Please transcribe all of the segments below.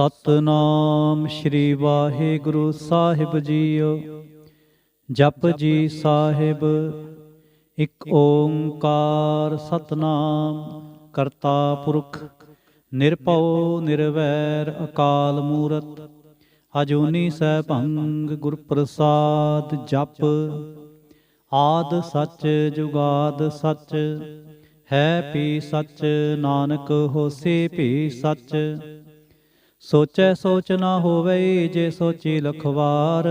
ਸਤਨਾਮ ਸ਼੍ਰੀ ਵਾਹਿਗੁਰੂ ਸਾਹਿਬ JIO. ਜਪ ਜੀ ਸਾਹਿਬ। ਇੱਕ ਓੰਕਾਰ ਸਤਨਾਮ ਕਰਤਾ ਪੁਰਖ ਨਿਰਭਉ ਨਿਰਵੈਰ ਅਕਾਲ ਮੂਰਤ ਅਜੂਨੀ ਸੈਭੰ ਗੁਰ ਪ੍ਰਸਾਦ। ਜਪ ਆਦ ਸੱਚ ਜੁਗਾਦ ਸੱਚ ਹੈ ਭੀ ਸੱਚ ਨਾਨਕ ਹੋਸੀ ਭੀ ਸੱਚ। ਸੋਚੈ ਸੋਚ ਨਾ ਹੋਵਈ ਜੇ ਸੋਚੀ ਲਖਵਾਰ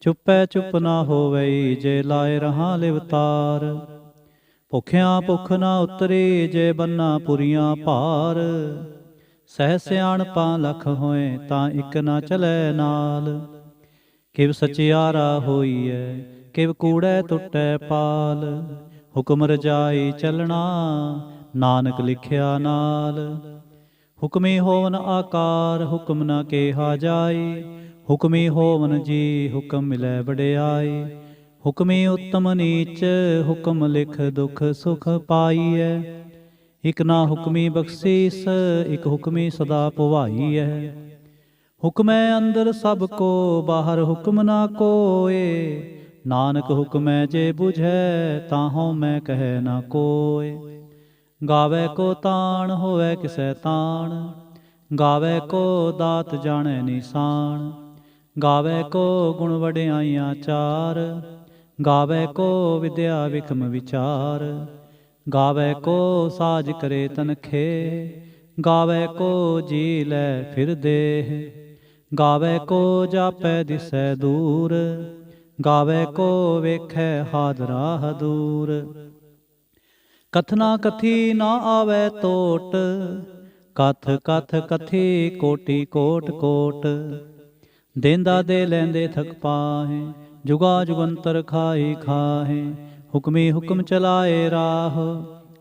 ਚੁੱਪੈ ਚੁੱਪ ਨਾ ਹੋਵਈ ਜੇ ਲਾਏ ਰਹਾ ਲਿਵਤਾਰ। ਭੁਖਿਆਂ ਭੁੱਖ ਨਾ ਉਤਰੀ ਜੇ ਬੰਨਾ ਪੁਰੀਆਂ ਭਾਰ ਸਹਿ ਸਿਆਣਪਾਂ ਲਖ ਹੋਏ ਤਾਂ ਇੱਕ ਨਾ ਚਲੈ ਨਾਲ। ਕਿਵ ਸਚਿਆਰਾ ਹੋਈਐ ਕਿਵ ਕੂੜੈ ਟੁੱਟੈ ਪਾਲ ਹੁਕਮ ਰਜਾਈ ਚੱਲਣਾ ਨਾਨਕ ਲਿਖਿਆ ਨਾਲ। ਹੁਕਮੀ ਹੋਵਨ ਆਕਾਰ ਹੁਕਮ ਨਾ ਕੇਹਾ ਜਾਈ ਹੁਕਮੀ ਹੋਵਨ ਜੀ ਹੁਕਮ ਮਿਲੈ ਵਡਿਆਈ। ਹੁਕਮੀ ਉੱਤਮ ਨੀਚ ਹੁਕਮ ਲਿਖ ਦੁਖ ਸੁਖ ਪਾਈਐ। ਇਕ ਨਾ ਹੁਕਮੀ ਬਖਸ਼ੀਸ ਇਕ ਹੁਕਮੀ ਸਦਾ ਭਵਾਈਐ। ਹੁਕਮੈ ਅੰਦਰ ਸਭ ਕੋ ਬਾਹਰ ਹੁਕਮ ਨਾ ਕੋਏ ਨਾਨਕ ਹੁਕਮੈ ਜੇ ਬੁਝੈ ਤਾਹਉ ਮੈਂ ਕਹਿ ਨਾ ਕੋਏ। ਗਾਵੈ ਕੋ ਤਾਣ ਹੋਵੈ ਕਿਸੈ ਤਾਣ ਗਾਵੈ ਕੋ ਦਾਤ ਜਾਣੈ ਨਿਸ਼ਾਨ। ਗਾਵੈ ਕੋ ਗੁਣ ਵਡਿਆਈਆਂ ਚਾਰ ਗਾਵੈ ਕੋ ਵਿਦਿਆ ਵਿਖਮ ਵਿਚਾਰ। ਗਾਵੈ ਕੋ ਸਾਜ ਕਰੇ ਤਨਖੇ ਗਾਵੈ ਕੋ ਜੀ ਲੈ ਫਿਰ ਦੇਹ। ਗਾਵੈ ਕੋ ਜਾਪੈ ਦਿਸੈ ਦੂਰ ਗਾਵੈ ਕੋ ਵੇਖੈ ਹਾਦਰਾ ਹਦੂਰ। ਕਥਨਾ ਕਥੀ ਨਾ ਆਵੈ ਤੋਟ ਕਥ ਕਥ ਕਥੀ ਕੋਟੀ ਕੋਟ ਕੋਟ। ਦੇਂਦਾ ਦੇ ਲੈਂਦੇ ਥਕ ਪਾਹੇ ਜੁਗਾ ਜੁਗੰਤਰ ਖਾਹੀ ਖਾਹੇ। ਹੁਕਮੀ ਹੁਕਮ ਚਲਾਏ ਰਾਹ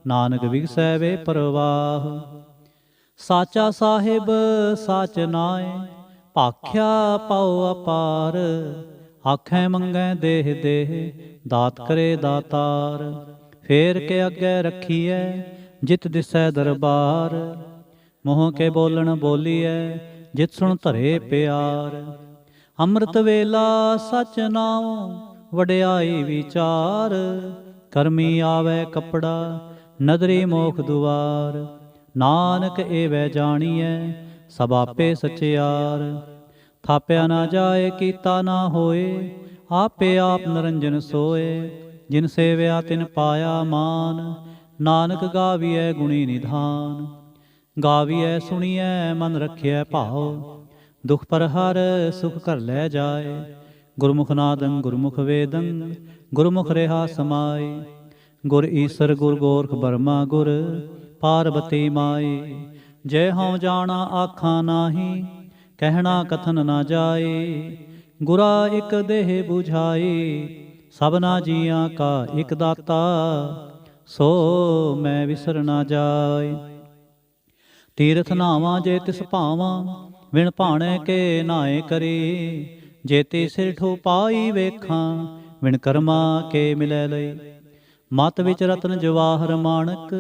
ਨਾਨਕ ਵਿਗਸੈ ਵੇ ਪਰਵਾਹ। ਸਾਚਾ ਸਾਹਿਬ ਸਾਚ ਨਾਏ ਭਾਖਿਆ ਪਾਉ ਅਪਾਰ। ਆਖੈ ਮੰਗੈ ਦੇਹ ਦੇਹ ਦਾਤ ਕਰੇ ਦਾਤਾਰ। ਫੇਰ ਕੇ ਅੱਗੇ ਰੱਖੀਐ ਜਿਤ ਦਿਸੈ ਦਰਬਾਰ। ਮੂੰਹ ਕੇ ਬੋਲਣ ਬੋਲੀਐ ਜਿਤ ਸੁਣ ਧਰੇ ਪਿਆਰ। ਅੰਮ੍ਰਿਤ ਵੇਲਾ ਸਚ ਨਾਉ ਵਡਿਆਈ ਵਿਚਾਰ। ਕਰਮੀ ਆਵੈ ਕੱਪੜਾ ਨਦਰੀ ਮੋਖ ਦੁਆਰ। ਨਾਨਕ ਏਵੈ ਜਾਣੀਐ ਸਭ ਆਪੇ ਸਚਿਆਰ। ਥਾਪਿਆ ਨਾ ਜਾਏ ਕੀਤਾ ਨਾ ਹੋਏ ਆਪੇ ਆਪ ਨਰੰਜਨ ਸੋਏ। ਜਿਨ ਸੇਵਿਆ ਤਿਨ ਪਾਇਆ ਮਾਨ ਨਾਨਕ ਗਾਵੀਐ ਗੁਣੀ ਨਿਧਾਨ। ਗਾਵੀਐ ਸੁਣੀਐ ਮਨ ਰੱਖਿਐ ਭਾਉ ਦੁਖ ਪਰ ਹਰ ਸੁਖ ਕਰ ਲੈ ਜਾਏ। ਗੁਰਮੁਖ ਨਾਦੰ ਗੁਰਮੁਖ ਵੇਦੰ ਗੁਰਮੁਖ ਰਿਹਾ ਸਮਾਈ। ਗੁਰ ਈਸਰ ਗੁਰ ਗੋਰਖ ਬਰਮਾ ਗੁਰ ਪਾਰਬਤੀ ਮਾਈ। ਜੈ ਹਉ ਜਾਣਾ ਆਖਾਂ ਨਾਹੀ ਕਹਿਣਾ ਕਥਨ ਨਾ ਜਾਏ। ਗੁਰਾ ਇਕ ਦੇਹ 부ਝਾਈ ਸਭਨਾ ਜੀਆਂ ਕਾ ਇਕ ਦਾਤਾ ਸੋ ਮੈਂ ਵਿਸਰ ਨਾ ਜਾਏ। ਤੀਰਥ ਨਾਵਾਂ ਜੇ ਤਿਸ ਭਾਵਾਂ ਵਿਣ ਭਾਣੇ ਕੇ ਨਾਏ ਕਰੀ। ਜੇਤੀ ਸਿਰ ਠੋ ਪਾਈ ਵੇਖਾਂ ਵਿਣ ਕਰਮਾ ਕੇ ਮਿਲੈ ਲਈ। ਮਤ ਵਿੱਚ ਰਤਨ ਜਵਾਹਰ ਮਾਣਕ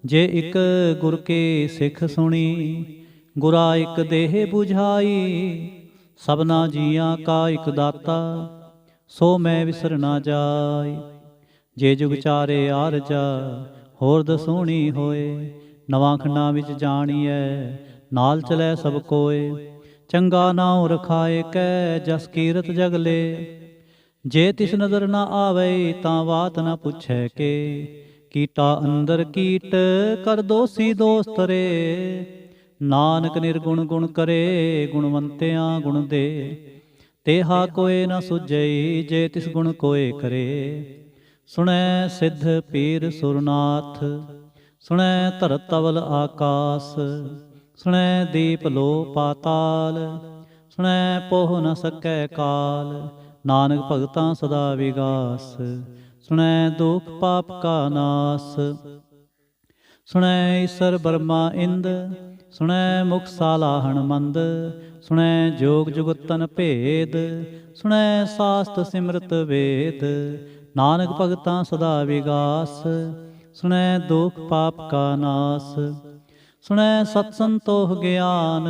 ਜੇ ਇਕ ਗੁਰ ਕੇ ਸਿੱਖ ਸੁਣੀ। ਗੁਰਾ ਇਕ ਦੇਹ 부ਝਾਈ ਸਭਨਾ ਜੀਆਂ ਕਾ ਇਕ ਦਾਤਾ ਸੋ ਮੈਂ ਵਿਸਰ ਨਾ ਜਾਏ। ਜੇ ਜੁਗ ਚਾਰੇ ਆਰਜਾ ਹੋਰ ਦਸੂਣੀ ਹੋਏ। ਨਵਾਂ ਖੰਡਾਂ ਵਿੱਚ ਜਾਣੀਐ ਨਾਲ ਚਲੈ ਸਭ ਕੋਏ। ਚੰਗਾ ਨਾਉ ਰਖਾਏ ਕੈ ਜਸ ਕੀਰਤ ਜਗ ਲੇ। ਜੇ ਤਿਸ ਨਦਰ ਨਾ ਆਵੈ ਤਾਂ ਬਾਤ ਨਾ ਪੁੱਛੈ ਕੇ। ਕੀਟਾ ਅੰਦਰ ਕੀਟ ਕਰ ਦੋਸੀ ਦੋਸ ਤਰੇ। ਨਾਨਕ ਨਿਰਗੁਣ ਗੁਣ ਕਰੇ ਗੁਣਵੰਤਿਆਂ ਗੁਣ ਦੇ। ਤੇਹਾ ਕੋਏ ਨਾ ਸੁਝਈ ਜੇ ਤਿਸ ਗੁਣ ਕੋਏ ਕਰੇ। ਸੁਣੈ ਸਿੱਧ ਪੀਰ ਸੁਰਨਾਥ ਸੁਣੈ ਧਰਤ ਤਵਲ ਆਕਾਸ। ਸੁਣੈ ਦੀਪ ਲੋ ਪਾਤਾਲ ਸੁਣੈ ਪੋਹ ਨ ਸਕੈ ਕਾਲ। ਨਾਨਕ ਭਗਤਾਂ ਸਦਾ ਵਿਗਾਸ ਸੁਣੈ ਦੁਖ ਪਾਪ ਕਾ ਨਾਸ। ਸੁਣੈ ਈਸਰ ਬਰਮਾ ਇੰਦ ਸੁਣੈ ਮੁਖ ਸਾਲਾਹਣ ਮੰਦ। ਸੁਣੈ ਜੋਗ ਜੁਗਤਨ ਭੇਦ ਸੁਣੈ ਸਾਸਤ ਸਿਮਰਤ ਵੇਦ। ਨਾਨਕ ਭਗਤਾਂ ਸਦਾ ਵਿਗਾਸ ਸੁਣੈ ਦੁਖ ਪਾਪ ਕਾ ਨਾਸ। ਸੁਣੈ ਸਤ ਸੰਤੋਖ ਗਿਆਨ,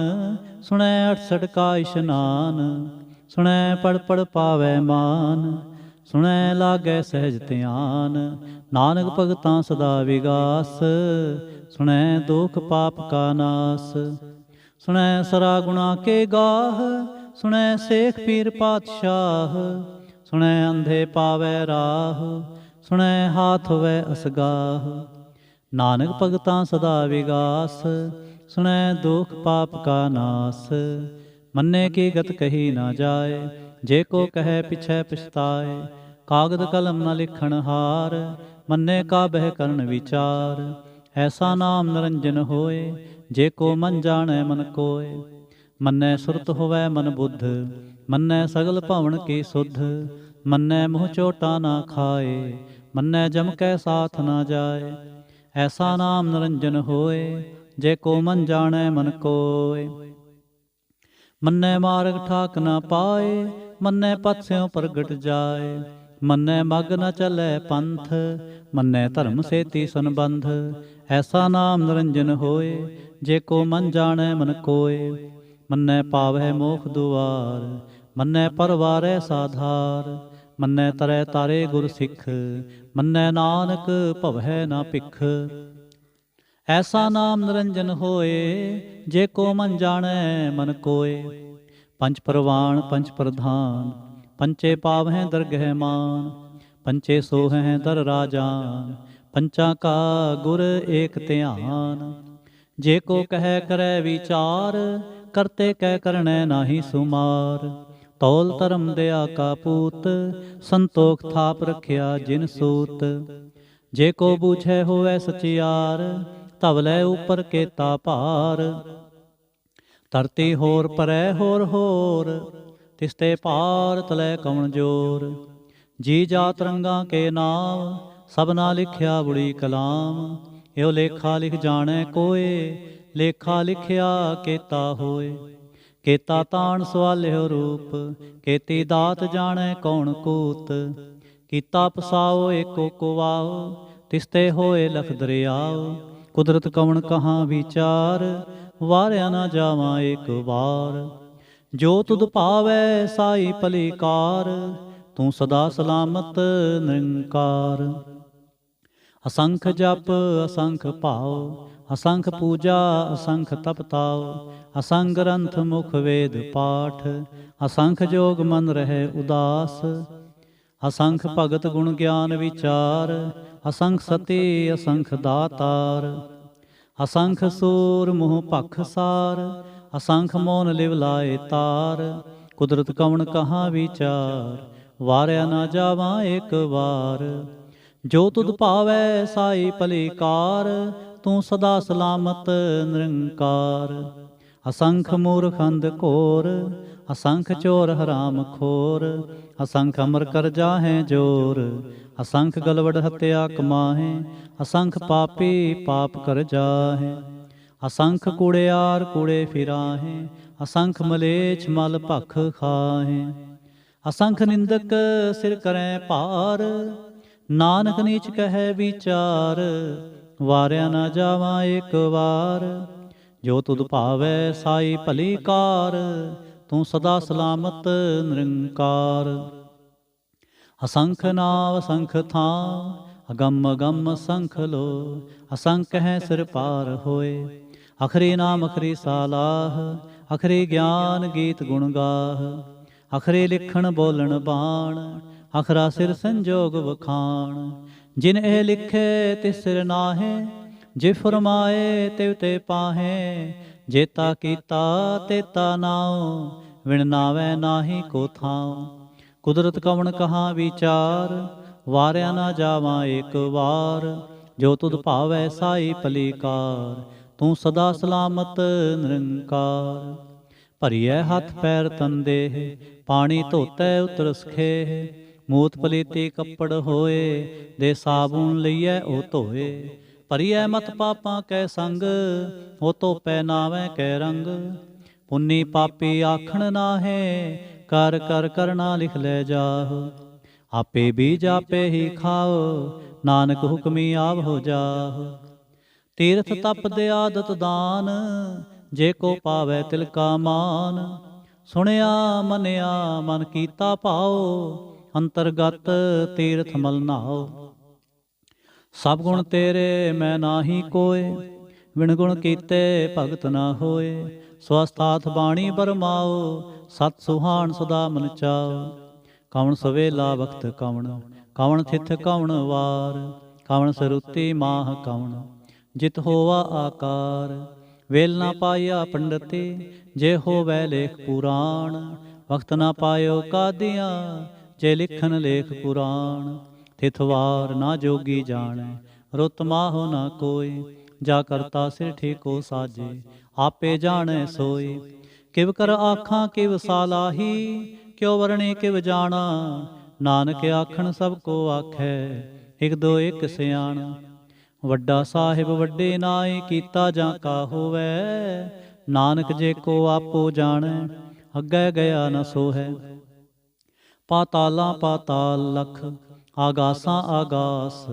ਸੁਣੈ 68 ਕਾ ਇਸ਼ਨਾਨ। ਸੁਣੈ ਪੜ ਪੜ ਪਾਵੈ ਮਾਨ, ਸੁਣੈ ਲਾਗੈ ਸਹਿਜ ਧਿਆਨ। ਨਾਨਕ ਭਗਤਾਂ ਸਦਾ ਵਿਗਾਸ, ਸੁਣੈ ਦੁਖ ਪਾਪ ਕਾ ਨਾਸ। ਸੁਣੈ ਸਰਾ ਗੁਣਾ ਕੇ ਗਾਹ, ਸੁਣੈ ਸੇਖ ਪੀਰ ਪਾਤਸ਼ਾਹ। ਸੁਣੈ ਅੰਧੇ ਪਾਵੈ ਰਾਹ, ਸੁਣੈ ਹਾਥ ਹੋਵੈ ਅਸਗਾਹ। ਨਾਨਕ ਭਗਤਾਂ ਸਦਾ ਵਿਗਾਸ, ਸੁਣੈ ਦੁਖ ਪਾਪ ਕਾ ਨਾਸ। ਮੰਨੇ ਕੀ ਗਤ ਕਹੀ ਨਾ ਜਾਏ, ਜੇ ਕੋ ਕਹੈ ਪਿਛੈ ਪਛਤਾਏ। ਕਾਗਦ ਕਲਮ ਨ ਲਿਖਣ ਹਾਰ, ਮੰਨੇ ਕਾ ਬਹਿ ਕਰਨ ਵਿਚਾਰ। ਐਸਾ ਨਾਮ ਨਿਰੰਜਨ ਹੋਏ, ਜੇ ਕੋ ਮਨ ਜਾਣੈ ਮਨ ਕੋਇ। ਮੰਨੈ ਸੁਰਤ ਹੋਵੈ ਮਨ ਬੁੱਧ, ਮੰਨੈ ਸਗਲ ਭਵਨ ਕੀ ਸੁਧ। ਮੰਨੈ ਮੂੰਹ ਝੋਟਾ ਨਾ ਖਾਏ, ਮੰਨੈ ਜਮ ਕੈ ਸਾਥ ਨਾ ਜਾਏ। ਐਸਾ ਨਾਮ ਨਿਰੰਜਨ ਹੋਏ, ਜੇ ਕੋ ਮਨ ਜਾਣੈ ਮਨ ਕੋਇ। ਮੰਨੈ ਮਾਰਗ ਠਾਕ ਨਾ ਪਾਏ, ਮੰਨੈ ਪਥ ਸਿਉ ਪ੍ਰਗਟ ਜਾਏ। ਮੰਨੈ ਮਗ ਨ ਚੱਲੈ ਪੰਥ, ਮੰਨੈ ਧਰਮ ਸੇਤੀ ਸੰਬੰਧ। ਐਸਾ ਨਾਮ ਨਿਰੰਜਨ ਹੋਏ, ਜੇ ਕੋ ਮਨ ਜਾਣੈ ਮਨ ਕੋਇ। ਮੰਨੈ ਪਾਵੈ ਮੋਖ ਦੁਆਰ, ਮੰਨੈ ਪਰਵਾਰੈ ਸਾਧਾਰ। ਮੰਨੈ ਤਰੈ ਤਾਰੇ ਗੁਰ ਸਿੱਖ, ਮੰਨੈ ਨਾਨਕ ਭਵੈ ਨਾ ਭਿਖ। ਐਸਾ ਨਾਮ ਨਿਰੰਜਨ ਹੋਏ, ਜੇ ਕੋ ਮਨ ਜਾਣੈ ਮਨ ਕੋਇ। ਪੰਚ ਪਰਵਾਣ ਪੰਚ ਪ੍ਰਧਾਨ, ਪੰਚੇ ਪਾਵਹਿ ਦਰਗਹਿ ਮਾਨ। ਪੰਚੇ ਸੋਹਹਿ ਦਰ ਰਾਜਾਨ, ਪੰਚਾਂ ਕਾ ਗੁਰ ਏਕ ਧਿਆਨ। ਜੇ ਕੋ ਕਹਿ ਕਰੈ ਵਿਚਾਰ, ਕਰਤੇ ਕਹਿ ਕਰਣੈ ਨਾਹੀ ਸੁਮਾਰ। ਤੌਲ ਧਰਮ ਦਇਆ ਕਾ ਪੂਤ, ਸੰਤੋਖ ਥਾਪ ਰਖਿਆ ਜਿਨ ਸੂਤ। ਜੇ ਕੋ ਬੂਝੈ ਹੋਵੈ ਸਚਿਆਰ, ਧਵਲੇ ਉਪਰ ਕੇਤਾ ਭਾਰ। ਧਰਤੀ ਹੋਰ ਪਰੈ ਹੋਰ ਹੋਰ, ਤਿਸਤੇ ਪਾਰ ਤਲੈ ਕਵਣ ਜੋਰ। ਜੀ ਜਾਤ ਰੰਗਾਂ ਕੇ ਨਾਮ, ਸਭਨਾ ਲਿਖਿਆ ਬੁੜੀ ਕਲਾਮ। ਇਹੋ ਲੇਖਾ ਲਿਖ ਜਾਣੈ ਕੋਇ, ਲੇਖਾ ਲਿਖਿਆ ਕੇਤਾ ਹੋਏ। ਕੇਤਾ ਤਾਣ ਸਵਾਲਿਓ ਰੂਪ, ਕੇਤੀ ਦਾਤ ਜਾਣੈ ਕੌਣ ਕੂਤ। ਕੀਤਾ ਪਸਾਓ ਏਕੋ ਕੁਵਾਓ, ਤਿਸਤੇ ਹੋਏ ਲਖ ਦਰਿਆਓ। ਕੁਦਰਤ ਕਵਣ ਕਹਾਂ ਵਿਚਾਰ, ਵਾਰਿਆ ਨਾ ਜਾਵਾਂ ਏਕ ਵਾਰ। ਜੋ ਤੁਧ ਭਾਵੈ ਸਾਈ ਭਲੀ ਕਾਰ, ਤੂੰ ਸਦਾ ਸਲਾਮਤ ਨਿਰੰਕਾਰ। ਅਸੰਖ ਜਪ ਅਸੰਖ ਭਾਉ, ਅਸੰਖ ਪੂਜਾ ਅਸੰਖ ਤਪ ਤਾਉ। ਅਸੰਖ ਗ੍ਰੰਥ ਮੁਖ ਵੇਦ ਪਾਠ, ਅਸੰਖ ਜੋਗ ਮਨ ਰਹਿ ਉਦਾਸ। ਅਸੰਖ ਭਗਤ ਗੁਣ ਗਿਆਨ ਵਿਚਾਰ, ਅਸੰਖ ਸਤੀ ਅਸੰਖ ਦਾਤਾਰ। ਅਸੰਖ ਸੂਰ ਮੋਹ ਭਖ ਸਾਰ, ਅਸੰਖ ਮੋਨ ਲਿਵ ਲਾਏ ਤਾਰ। ਕੁਦਰਤ ਕਵਣ ਕਹਾਂ ਵਿਚਾਰ, ਵਾਰਿਆ ਨਾ ਜਾਵਾਂ ਏਕ ਵਾਰ। ਜੋ ਤੁਧ ਭਾਵੈ ਸਾਈ ਭਲੀ ਕਾਰ, ਤੂੰ ਸਦਾ ਸਲਾਮਤ ਨਿਰੰਕਾਰ। ਅਸੰਖ ਮੂਰਖ ਅੰਧ ਘੋਰ, ਅਸੰਖ ਚੋਰ ਹਰਾਮ ਖੋਰ। ਅਸੰਖ ਅਮਰ ਕਰ ਜਾਹੇ ਜੋਰ, ਅਸੰਖ ਗਲਵੜ ਹਤਿਆ ਕਮਾਹੇ। ਅਸੰਖ ਪਾਪੀ ਪਾਪ ਕਰ ਜਾਹੇ, ਅਸੰਖ ਕੂੜਿਆਰ ਕੂੜੇ ਫਿਰਾਹੇ। ਅਸੰਖ ਮਲੇਛ ਮਲ ਭਖ ਖਾਹੇ। ਅਸੰਖ ਨਿੰਦਕ ਸਿਰ ਕਰੈ ਭਾਰ, ਨਾਨਕ ਨੀਚ ਕਹੈ ਵਿਚਾਰ। ਵਾਰਿਆ ਨਾ ਜਾਵਾਂ ਏਕ ਵਾਰ। ਜੋ ਤੁਧ ਭਾਵੈ ਸਾਈ ਭਲੀ ਕਾਰ, ਤੂੰ ਸਦਾ ਸਲਾਮਤ ਨਿਰੰਕਾਰ। ਅਸੰਖ ਨਾਵ ਅਸੰਖ ਥਾਂ, ਅਗੰਮ ਅਗੰਮ ਅਸੰਖ ਲੋ। ਅਸੰਖ ਹੈ ਸਿਰ ਪਾਰ ਹੋਏ, ਅਖਰੀ ਨਾਮ ਅਖਰੀ ਸਾਲਾਹ। ਅਖਰੀ ਗਿਆਨ ਗੀਤ ਗੁਣ ਗਾਹ, ਅਖਰੀ ਲਿਖਣ ਬੋਲਣ ਬਾਣ। ਅਖਰਾ ਸਿਰ ਸੰਜੋਗ ਵਖਾਣ, ਜਿਨ ਇਹ ਲਿਖੇ ਤਿਸ ਸਿਰ ਨਾਹੇ। ਜੇ ਫਰਮਾਏ ਤਿਵ ਤੇ ਪਾਹੇ, ਜੇਤਾ ਕੀਤਾ ਤੇਤਾ ਨਾਉ। ਵਿਣ ਨਾਵੈ ਨਾਹੀ ਕੋ ਥਾਉ। ਕੁਦਰਤ ਕਵਣ ਕਹਾਂ ਵਿਚਾਰ, ਵਾਰਿਆ ਨਾ ਜਾਵਾਂ ਏਕ ਵਾਰ। ਜੋ ਤੁਧ ਭਾਵੈ ਸਾਈ ਭਲੀ ਕਾਰ, ਤੂੰ ਸਦਾ ਸਲਾਮਤ ਨਿਰੰਕਾਰ। ਭਰੀਐ ਹੱਥ ਪੈਰ ਤਨ ਦੇਹ, ਪਾਣੀ ਧੋਤੈ ਉਤਰ ਸਖੇਹ। ਮੂਤ ਪਲੀਤੀ ਕੱਪੜ ਹੋਏ, ਦੇ ਸਾਬੂਨ ਲਈਐ ਉਹ ਧੋਏ। ਭਰੀਐ ਮਤ ਪਾਪਾਂ ਕੈ ਸੰਗ, ਉਹ ਧੋਪੈ ਨਾਵੈ ਕੈ ਰੰਗ। ਪੁੰਨੀ ਪਾਪੀ ਆਖਣ ਨਾਹੇ, ਕਰ ਕਰ ਕਰਨਾ ਲਿਖ ਲੈ ਜਾਹੁ। ਆਪੇ ਬੀਜ ਆਪੇ ਹੀ ਖਾਓ, ਨਾਨਕ ਹੁਕਮੀ ਆਪ ਹੋ ਜਾਹੁ। ਤੀਰਥ ਤਪ ਦੇ ਆਦਤ ਦਾਨ, ਜੇ ਕੋ ਪਾਵੈ ਤਿਲ ਕਾ ਮਾਨ। ਸੁਣਿਆ ਮੰਨਿਆ ਮਨ ਕੀਤਾ ਭਾਉ, ਅੰਤਰਗਤ ਤੀਰਥ ਮਲ ਨਾਉ। ਸਭ ਗੁਣ ਤੇਰੇ ਮੈਂ ਨਾਹੀ ਕੋਏ, ਵਿਣ ਗੁਣ ਕੀਤੇ ਭਗਤ ਨਾ ਹੋਏ। ਸਵਸਥਾਥ ਬਾਣੀ ਬਰਮਾਓ, ਸਤ ਸੁਹਾਣ ਸਦਾ ਮਨ ਚਾਓ। ਕਵਣ ਸਵੇਲਾ ਵਖਤ ਕਵਣ, ਕਵਣ ਥਿਤ ਕਵਣ ਵਾਰ। ਕਵਣ ਸਰੂਤੀ ਮਾਹ ਕਵਣ, ਜਿਤ ਹੋਵਾ ਆਕਾਰ। ਵੇਲ ਨਾ ਪਾਇਆ ਪੰਡਤੀ, ਜੇ ਹੋਵੈ ਲੇਖ ਪੁਰਾਣ। ਵਖਤ ਨਾ ਪਾਇਓ ਕਾਦੀਆਂ, ਜੇ ਲਿਖਨ ਲੇਖ ਪੁਰਾਣ। ਥਿਤ ਵਾਰ ਨਾ ਜੋਗੀ ਜਾਣੈ, ਰੁੱਤ ਮਾਹੋ ਨਾ ਕੋਈ। ਜਾ ਕਰਤਾ ਸਿਰ ਠੀਕੋ ਸਾਜੇ, ਆਪੇ ਜਾਣੈ ਸੋਈ। ਕਿਵ ਕਰ ਆਖਾਂ ਕਿਵ ਸਾਲਾਹੀ, ਕਿਉ ਵਰਣੇ ਕਿਵ ਜਾਣਾ। ਨਾਨਕ ਆਖਣ ਸਭ ਕੋ ਆਖੈ, ਇਕ ਦੋ ਇਕ ਸਿਆਣਾ। ਵੱਡਾ ਸਾਹਿਬ ਵੱਡੇ ਨਾਏ, ਕੀਤਾ ਜਾਂ ਕਾ ਹੋਵੈ। ਨਾਨਕ ਜੇ ਕੋ ਆਪੋ ਜਾਣੈ, ਅੱਗੇ ਗਿਆ ਨ ਸੋਹੈ। ਪਾਤਾਲਾਂ ਪਾਤਾਲ ਲਖ, ਆਗਾਸਾਂ ਆਗਾਸ।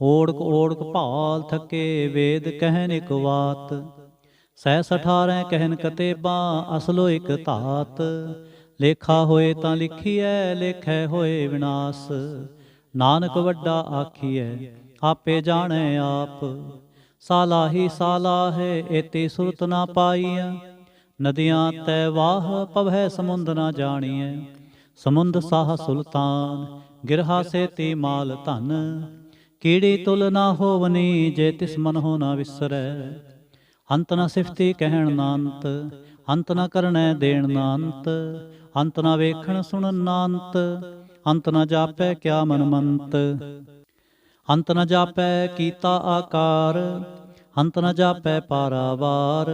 ਓੜਕ ਓੜਕ ਭਾਲ ਥਕੇ, ਵੇਦ ਕਹਿਨ ਇਕ ਵਾਤ। ਸਹਿ 18 ਕਹਿਨ ਕਤੇਬਾਂ, ਅਸਲੋ ਇਕ ਧਾਤ। ਲੇਖਾ ਹੋਏ ਤਾਂ ਲਿਖੀਐ, ਲੇਖੈ ਹੋਏ ਵਿਨਾਸ਼। ਨਾਨਕ ਵੱਡਾ ਆਖੀਐ, ਆਪੇ ਜਾਣੈ ਆਪ। ਸਾਲਾਹੀ ਸਾਲਾਹੈ, ਏਤੀ ਸੁਰਤ ਨਾ ਪਾਈਐ। ਨਦੀਆਂ ਤੈ ਵਾਹ, ਪਵਹਿ ਸਮੁੰਦ ਨਾ ਜਾਣੀਐ। ਸਮੁੰਦ ਸਾਹ ਸੁਲਤਾਨ, ਗਿਰਹਾ ਸੇਤੀ ਮਾਲ ਧਨ। ਕੀੜੀ ਤੁਲ ਨਾ ਹੋਵਨੀ, ਜੇ ਤਿਸ ਮਨ ਹੋ ਨਾ ਵਿਸਰੈ। ਅੰਤ ਨ ਸਿਫਤੀ ਕਹਿਣ ਨਾ ਅੰਤ, ਅੰਤ ਨ ਕਰਨੈ ਦੇਣ ਨਾ ਅੰਤ। ਅੰਤ ਨ ਵੇਖਣ ਸੁਣਨ ਨਾ ਅੰਤ, ਅੰਤ ਨ ਜਾਪੈ ਕਿਆ ਮਨ ਮੰਤ। ਅੰਤ ਨ ਜਾਪੈ ਕੀਤਾ ਆਕਾਰ, ਅੰਤ ਨ ਜਾਪੈ ਪਾਰਾਵਾਰ।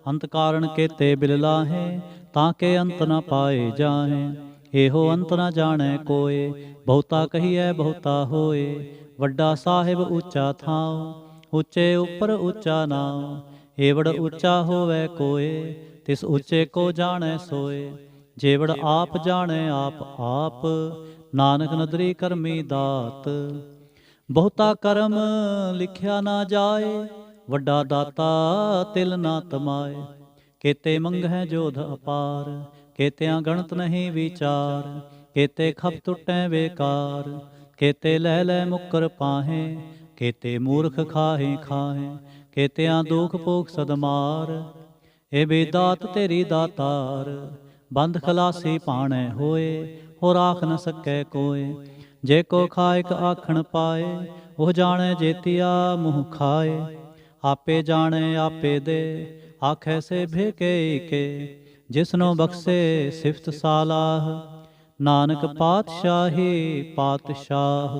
ਅੰਤ ਕਾਰਨ ਕੇਤੇ ਬਿਲ ਲਾਹੇ, ਤਾਂ ਕੇ ਅੰਤ ਨ ਪਾਏ ਜਾਹੇ। ਇਹੋ ਅੰਤ ਨ ਜਾਣੈ ਕੋਏ, ਬਹੁਤਾ ਕਹੀਐ ਬਹੁਤਾ ਹੋਏ। ਵੱਡਾ ਸਾਹਿਬ ਉੱਚਾ ਥਾਉ, ਉੱਚੇ ਉੱਪਰ ਉੱਚਾ ਨਾਉ। ਏਵੜ ਉੱਚਾ ਹੋਵੈ ਕੋਏ, ਤਿਸ ਉੱਚੇ ਕੋ ਜਾਣੈ ਸੋਏ। ਜੇਵੜ ਆਪ ਜਾਣੈ ਆਪ ਆਪ, ਨਾਨਕ ਨਦਰੀ ਕਰਮੀ ਦਾਤ। ਬਹੁਤਾ ਕਰਮ ਲਿਖਿਆ ਨਾ ਜਾਏ, ਵੱਡਾ ਦਾਤਾ ਤਿਲ ਨਾ ਤਮਾਏ। ਕੇਤੇ ਮੰਗਹਿ ਜੋਧ ਅਪਾਰ, ਕੇਤਿਆਂ ਗਣਤ ਨਹੀਂ ਵਿਚਾਰ। ਕੇਤੇ ਖਪ ਟੁੱਟੈ ਬੇਕਾਰ, ਕੇਤੇ ਲੈ ਲੈ ਮੁੱਕਰ ਪਾਹੇ। ਕੇਤੇ ਮੂਰਖ ਖਾਹੇ ਖਾਹੇ, ਕੇਤਿਆਂ ਦੁਖ ਭੋਗ ਸਦਮਾਰ। ਏ ਬੇਦਾਤ ਤੇਰੀ ਦਾਤਾਰ, ਬੰਦ ਖਲਾਸੀ ਭਾਣੈ ਹੋਏ। ਹੋਰ ਆਖ ਨ ਸਕੈ ਕੋਏ, ਜੇ ਕੋ ਖਾਇਕ ਆਖਣ ਪਾਏ। ਉਹ ਜਾਣੈ ਜੇਤੀਆ ਮੂੰਹ ਖਾਏ। ਆਪੇ ਜਾਣੈ ਆਪੇ ਦੇ, ਆਖੈ ਸੇ ਭੇਕੇ ਈਕੇ। ਜਿਸਨੋ ਬਖਸ਼ੇ ਸਿਫਤ ਸਾਲਾਹ, ਨਾਨਕ ਪਾਤਸ਼ਾਹੀ ਪਾਤਸ਼ਾਹ।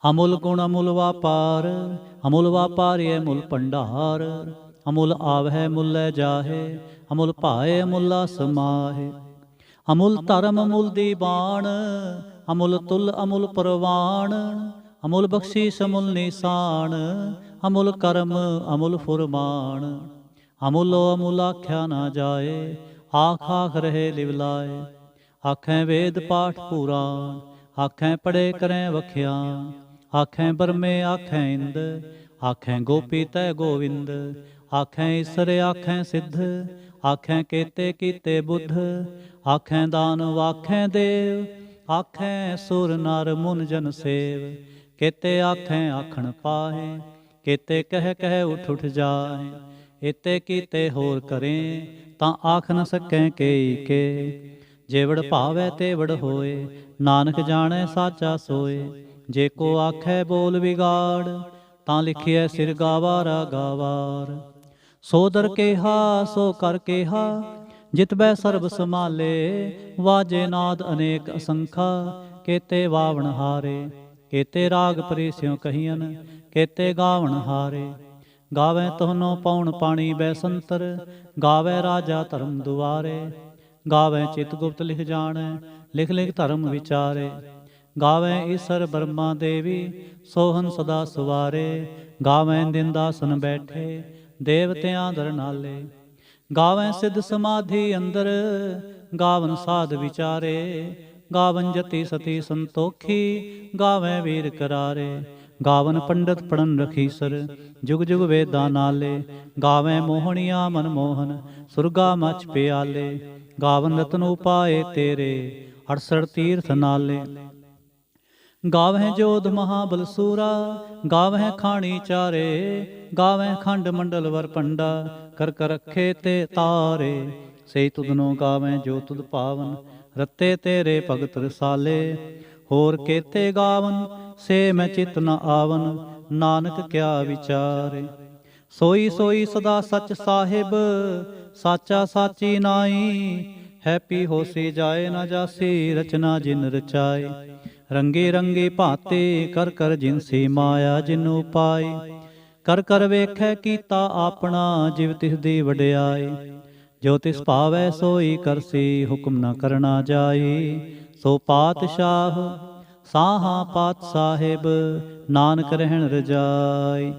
ਅਮੁੱਲ ਗੁਣ ਅਮੁੱਲ ਵਾਪਾਰ, ਅਮੁੱਲ ਵਾਪਾਰੀਐ ਮੁੱਲ ਭੰਡਾਰ। ਅਮੁੱਲ ਆਵਹਿ ਮੁੱਲੈ ਜਾਹੇ, ਅਮੁੱਲ ਭਾਏ ਅਮੁੱਲਾ ਸਮਾਹੇ। ਅਮੁੱਲ ਧਰਮ ਅਮੁੱਲ ਦੀਵਾਨ, ਅਮੁੱਲ ਤੁਲ ਅਮੁੱਲ ਪ੍ਰਵਾਨ। ਅਮੁੱਲ ਬਖਸ਼ੀਸ ਅਮੁੱਲ ਨਿਸ਼ਾਨ, ਅਮੁੱਲ ਕਰਮ ਅਮੁੱਲ ਫੁਰਮਾਨ। ਅਮੁੱਲੋ ਅਮੁੱਲ ਆਖਿਆ ਨਾ ਜਾਏ, ਆਖ ਆਖ ਰਹੇ ਲਿਵ ਲਾਏ। ਆਖੈ ਵੇਦ ਪਾਠ ਪੁਰਾਨ, ਆਖੈ ਪੜ੍ਹੇ ਕਰੈ ਵਖਿਆਨ। ਆਖੈ ਬਰਮੇ ਆਖੈ ਇੰਦ, ਆਖੈ ਗੋਪੀ ਤੈ ਗੋਵਿੰਦ। ਆਖੈ ਈਸਰ ਆਖੈ ਸਿੱਧ, ਆਖੈ ਕੇਤੇ ਕੀਤੇ ਬੁੱਧ। ਆਖੈ ਦਾਨਵ ਆਖੈ ਦੇਵ, ਆਖੈ ਸੁਰ ਨਰ ਮੁਨ ਜਨ ਸੇਵ। ਕੇਤੇ ਆਖੈ ਆਖਣ ਪਾਹੇ, ਕੇਤੇ ਕਹਿ ਕਹਿ ਉਠ ਉਠ ਜਾਹੇ। ਏਤੇ ਕੀਤੇ ਹੋਰ ਕਰੇ, ਤਾਂ ਆਖ ਨ ਸਕੈ ਕੇਈ ਕੇ। ਜੇਵੜ ਭਾਵੈ ਤੇਵੜ ਹੋਏ, ਨਾਨਕ ਜਾਣੈ ਸਾਚਾ ਸੋਏ। ਜੇ ਕੋ ਆਖੈ ਬੋਲ ਵਿਗਾੜ, ਤਾਂ ਲਿਖਿਐ ਸਿਰ ਗਾਵਾਰਾ ਗਾਵਾਰ। ਸੋ ਦਰ ਕੇਹਾ ਸੋ ਕਰ ਕੇਹਾ, ਜਿਤ ਬੈ ਸਰਬ ਸਮਾਲੇ। ਵਾਜੇ ਨਾਦ ਅਨੇਕ ਅਸੰਖਾ, ਕੇਤੇ ਵਾਵਣ ਹਾਰੇ। ਕੇਤੇ ਰਾਗ ਪਰੇਸਿਉ ਕਹੀਅਨ, ਕੇਤੇ ਗਾਵਣ ਹਾਰੇ। ਗਾਵੈ ਤੋਹਨੋ ਪਉਣ ਪਾਣੀ ਬੈਸੰਤਰ, ਗਾਵੈ ਰਾਜਾ ਧਰਮ ਦੁਆਰੇ। ਗਾਵੈ ਚਿਤ ਗੁਪਤ ਲਿਖ ਜਾਣੈ, ਲਿਖ ਲਿਖ ਧਰਮ ਵਿਚਾਰੇ। ਗਾਵੈ ਈਸਰ ਬਰਮਾ ਦੇਵੀ, ਸੋਹਨ ਸਦਾ ਸਵਾਰੇ। ਗਾਵੈ ਦਿਨਦਾਸਨ ਬੈਠੇ, ਦੇਵਤਿਆਂ ਦਰ ਨਾਲੇ। ਗਾਵੈ ਸਿੱਧ ਸਮਾਧੀ ਅੰਦਰ, ਗਾਵਨ ਸਾਧ ਵਿਚਾਰੇ। ਗਾਵਨ ਜਤੀ ਸਤੀ ਸੰਤੋਖੀ, ਗਾਵੈ ਵੀਰ ਕਰਾਰੇ। ਗਾਵਨ ਪੰਡਤ ਪੜਨ ਰਖੀਸਰ, ਜੁਗ ਜੁਗ ਵੇਦਾਂ ਨਾਲੇ। ਗਾਵੈ ਮੋਹਣੀਆਂ ਮਨ ਮੋਹਨ, ਸੁਰਗਾ ਮਚ ਪਿਆਲੇ। ਗਾਵਨ ਰਤਨ ਉਪਾਏ ਤੇਰੇ, 68 ਤੀਰਥ ਨਾਲੇ। ਗਾਵਹਿ ਜੋਧ ਮਹਾਬਲ ਸੂਰਾ, ਗਾਵਹਿ ਖਾਣੀ ਚਾਰੇ। ਗਾਵਹਿ ਖੰਡ ਮੰਡਲ ਵਰ ਪੰਡਾ, ਕਰ ਕਰ ਰਖੇ ਤੇ ਤਾਰੇ। ਸੇ ਤੁਧਨੋ ਗਾਵਹਿ ਜੋ ਤੁਧ ਪਾਵਨ, ਰਤੇ ਤੇਰੇ ਭਗਤ ਰਸਾਲੇ। ਹੋਰ ਕੇਤੇ ਗਾਵਨ, ਸੇ ਮੈਂ ਚਿਤ ਨ ਆਵਨ, ਨਾਨਕ ਕਿਆ ਵਿਚਾਰੇ। ਸੋਈ ਸੋਈ ਸਦਾ ਸਚ ਸਾਹਿਬ, ਸਾਚਾ ਸਾਚੀ ਨਾਈ। ਹੈਪੀ ਹੋਸੀ ਜਾਏ ਨਾ ਜਾਸੀ, ਰਚਨਾ ਜਿਨ ਰਚਾਏ। ਰੰਗੇ ਰੰਗੇ ਭਾਤੇ, ਕਰ ਕਰ ਜਿਨਸੀ ਮਾਇਆ ਜਿਨੂ ਪਾਈ। ਕਰ ਕਰ ਵੇਖੈ ਕੀਤਾ ਆਪਣਾ, ਜਿਵ ਤਿਸ ਦੀ ਵਡਿਆਈ। ਜੋ ਤਿਸ ਭਾਵੈ ਸੋਈ ਕਰਸੀ, ਹੁਕਮ ਨ ਕਰਨਾ ਜਾਈ। ਸੋ ਪਾਤਸ਼ਾਹ ਸਾਹਾ ਪਾਤ ਸਾਹਿਬ, ਨਾਨਕ ਰਹਿਣ ਰਜਾਈ।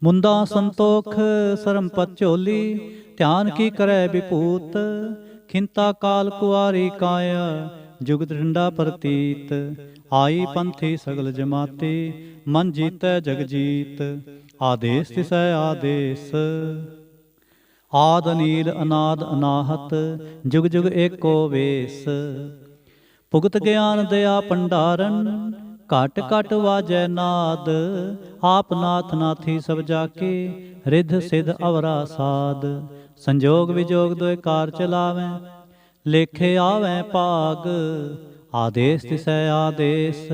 ਮੁੰਦਾ ਸੰਤੋਖ ਸਰਮਪਤ ਝੋਲੀ, ਧਿਆਨ ਕੀ ਕਰੈ ਵਿਭੂਤ। ਖਿੰਤਾ ਕਾਲ ਕੁਆਰੀ ਕਾਇਆ, ਜੁਗਤ ਠੰਡਾ ਪ੍ਰਤੀਤ। ਆਈ ਪੰਥੀ ਸਗਲ ਜਮਾਤੀ, ਮਨ ਜੀਤੈ ਜਗ ਜੀਤ। ਆਦੇਸ ਤਿਸੈ ਆਦੇਸ, ਆਦ ਅਨੀਲ ਅਨਾਦ ਅਨਾਹਤ। ਜੁਗ ਜੁਗ ਏਕੋ ਵੇਸ। ਭੁਗਤ ਗਿਆਨ ਦਇਆ ਭੰਡਾਰਨ, ਘਟ ਘਟ ਵਾਜੈ ਨਾਦ। ਆਪ ਨਾਥ ਨਾਥੀ ਸਭ ਜਾਕੇ, ਰਿਧ ਸਿਧ ਅਵਰਾ ਸਾਧ। ਸੰਜੋਗ ਵਿਜੋਗ ਦੋਇ ਕਾਰ ਚਲਾਵੈ, ਲੇਖੇ ਆਵੈ ਭਾਗ। ਆਦੇਸ ਤਿਸੈ ਆਦੇਸ,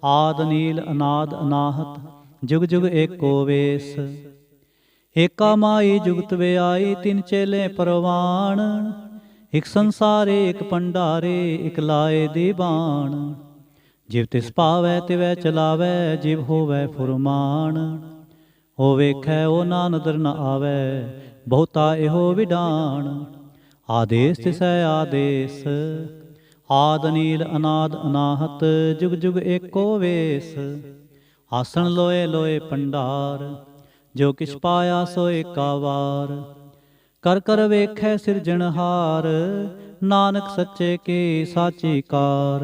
ਆਦ ਨੀਲ ਅਨਾਦ ਅਨਾਹਤ। ਜੁਗ ਜੁਗ ਏਕੋ ਵੇਸ। ਏਕਾ ਮਾਈ ਜੁਗਤ ਵਿਆਈ, ਤਿਨ ਚੇਲੇ ਪਰਵਾਣ। ਇਕ ਸੰਸਾਰੇ ਇਕ ਭੰਡਾਰੇ, ਇਕ ਲਾਏ ਦੀਵਾਨ। ਜਿਵ ਤਿਸ ਭਾਵੈ ਤਿਵੈ ਚਲਾਵੈ, ਜਿਵ ਹੋਵੈ ਫੁਰਮਾਨ। ਹੋ ਵੇਖੈ ਉਹ ਨਾ ਨਦਰ ਨ ਆਵੈ, ਬਹੁਤਾ ਇਹੋ ਵਿਡਾਣ। ਆਦੇਸ ਤਿਸੈ ਆਦੇਸ, ਆਦ ਨੀਲ ਅਨਾਦ ਅਨਾਹਤ। ਜੁਗ ਜੁਗ ਏਕੋ ਵੇਸ। ਆਸਣ ਲੋਏ ਲੋਏ ਭੰਡਾਰ, ਜੋ ਕਿਛ ਪਾਇਆ ਸੋ ਏਕਾ ਵਾਰ। ਕਰ ਕਰ ਵੇਖੈ ਸਿਰਜਣਹਾਰ, ਨਾਨਕ ਸੱਚੇ ਕੀ ਸਾਚੀ ਕਾਰ।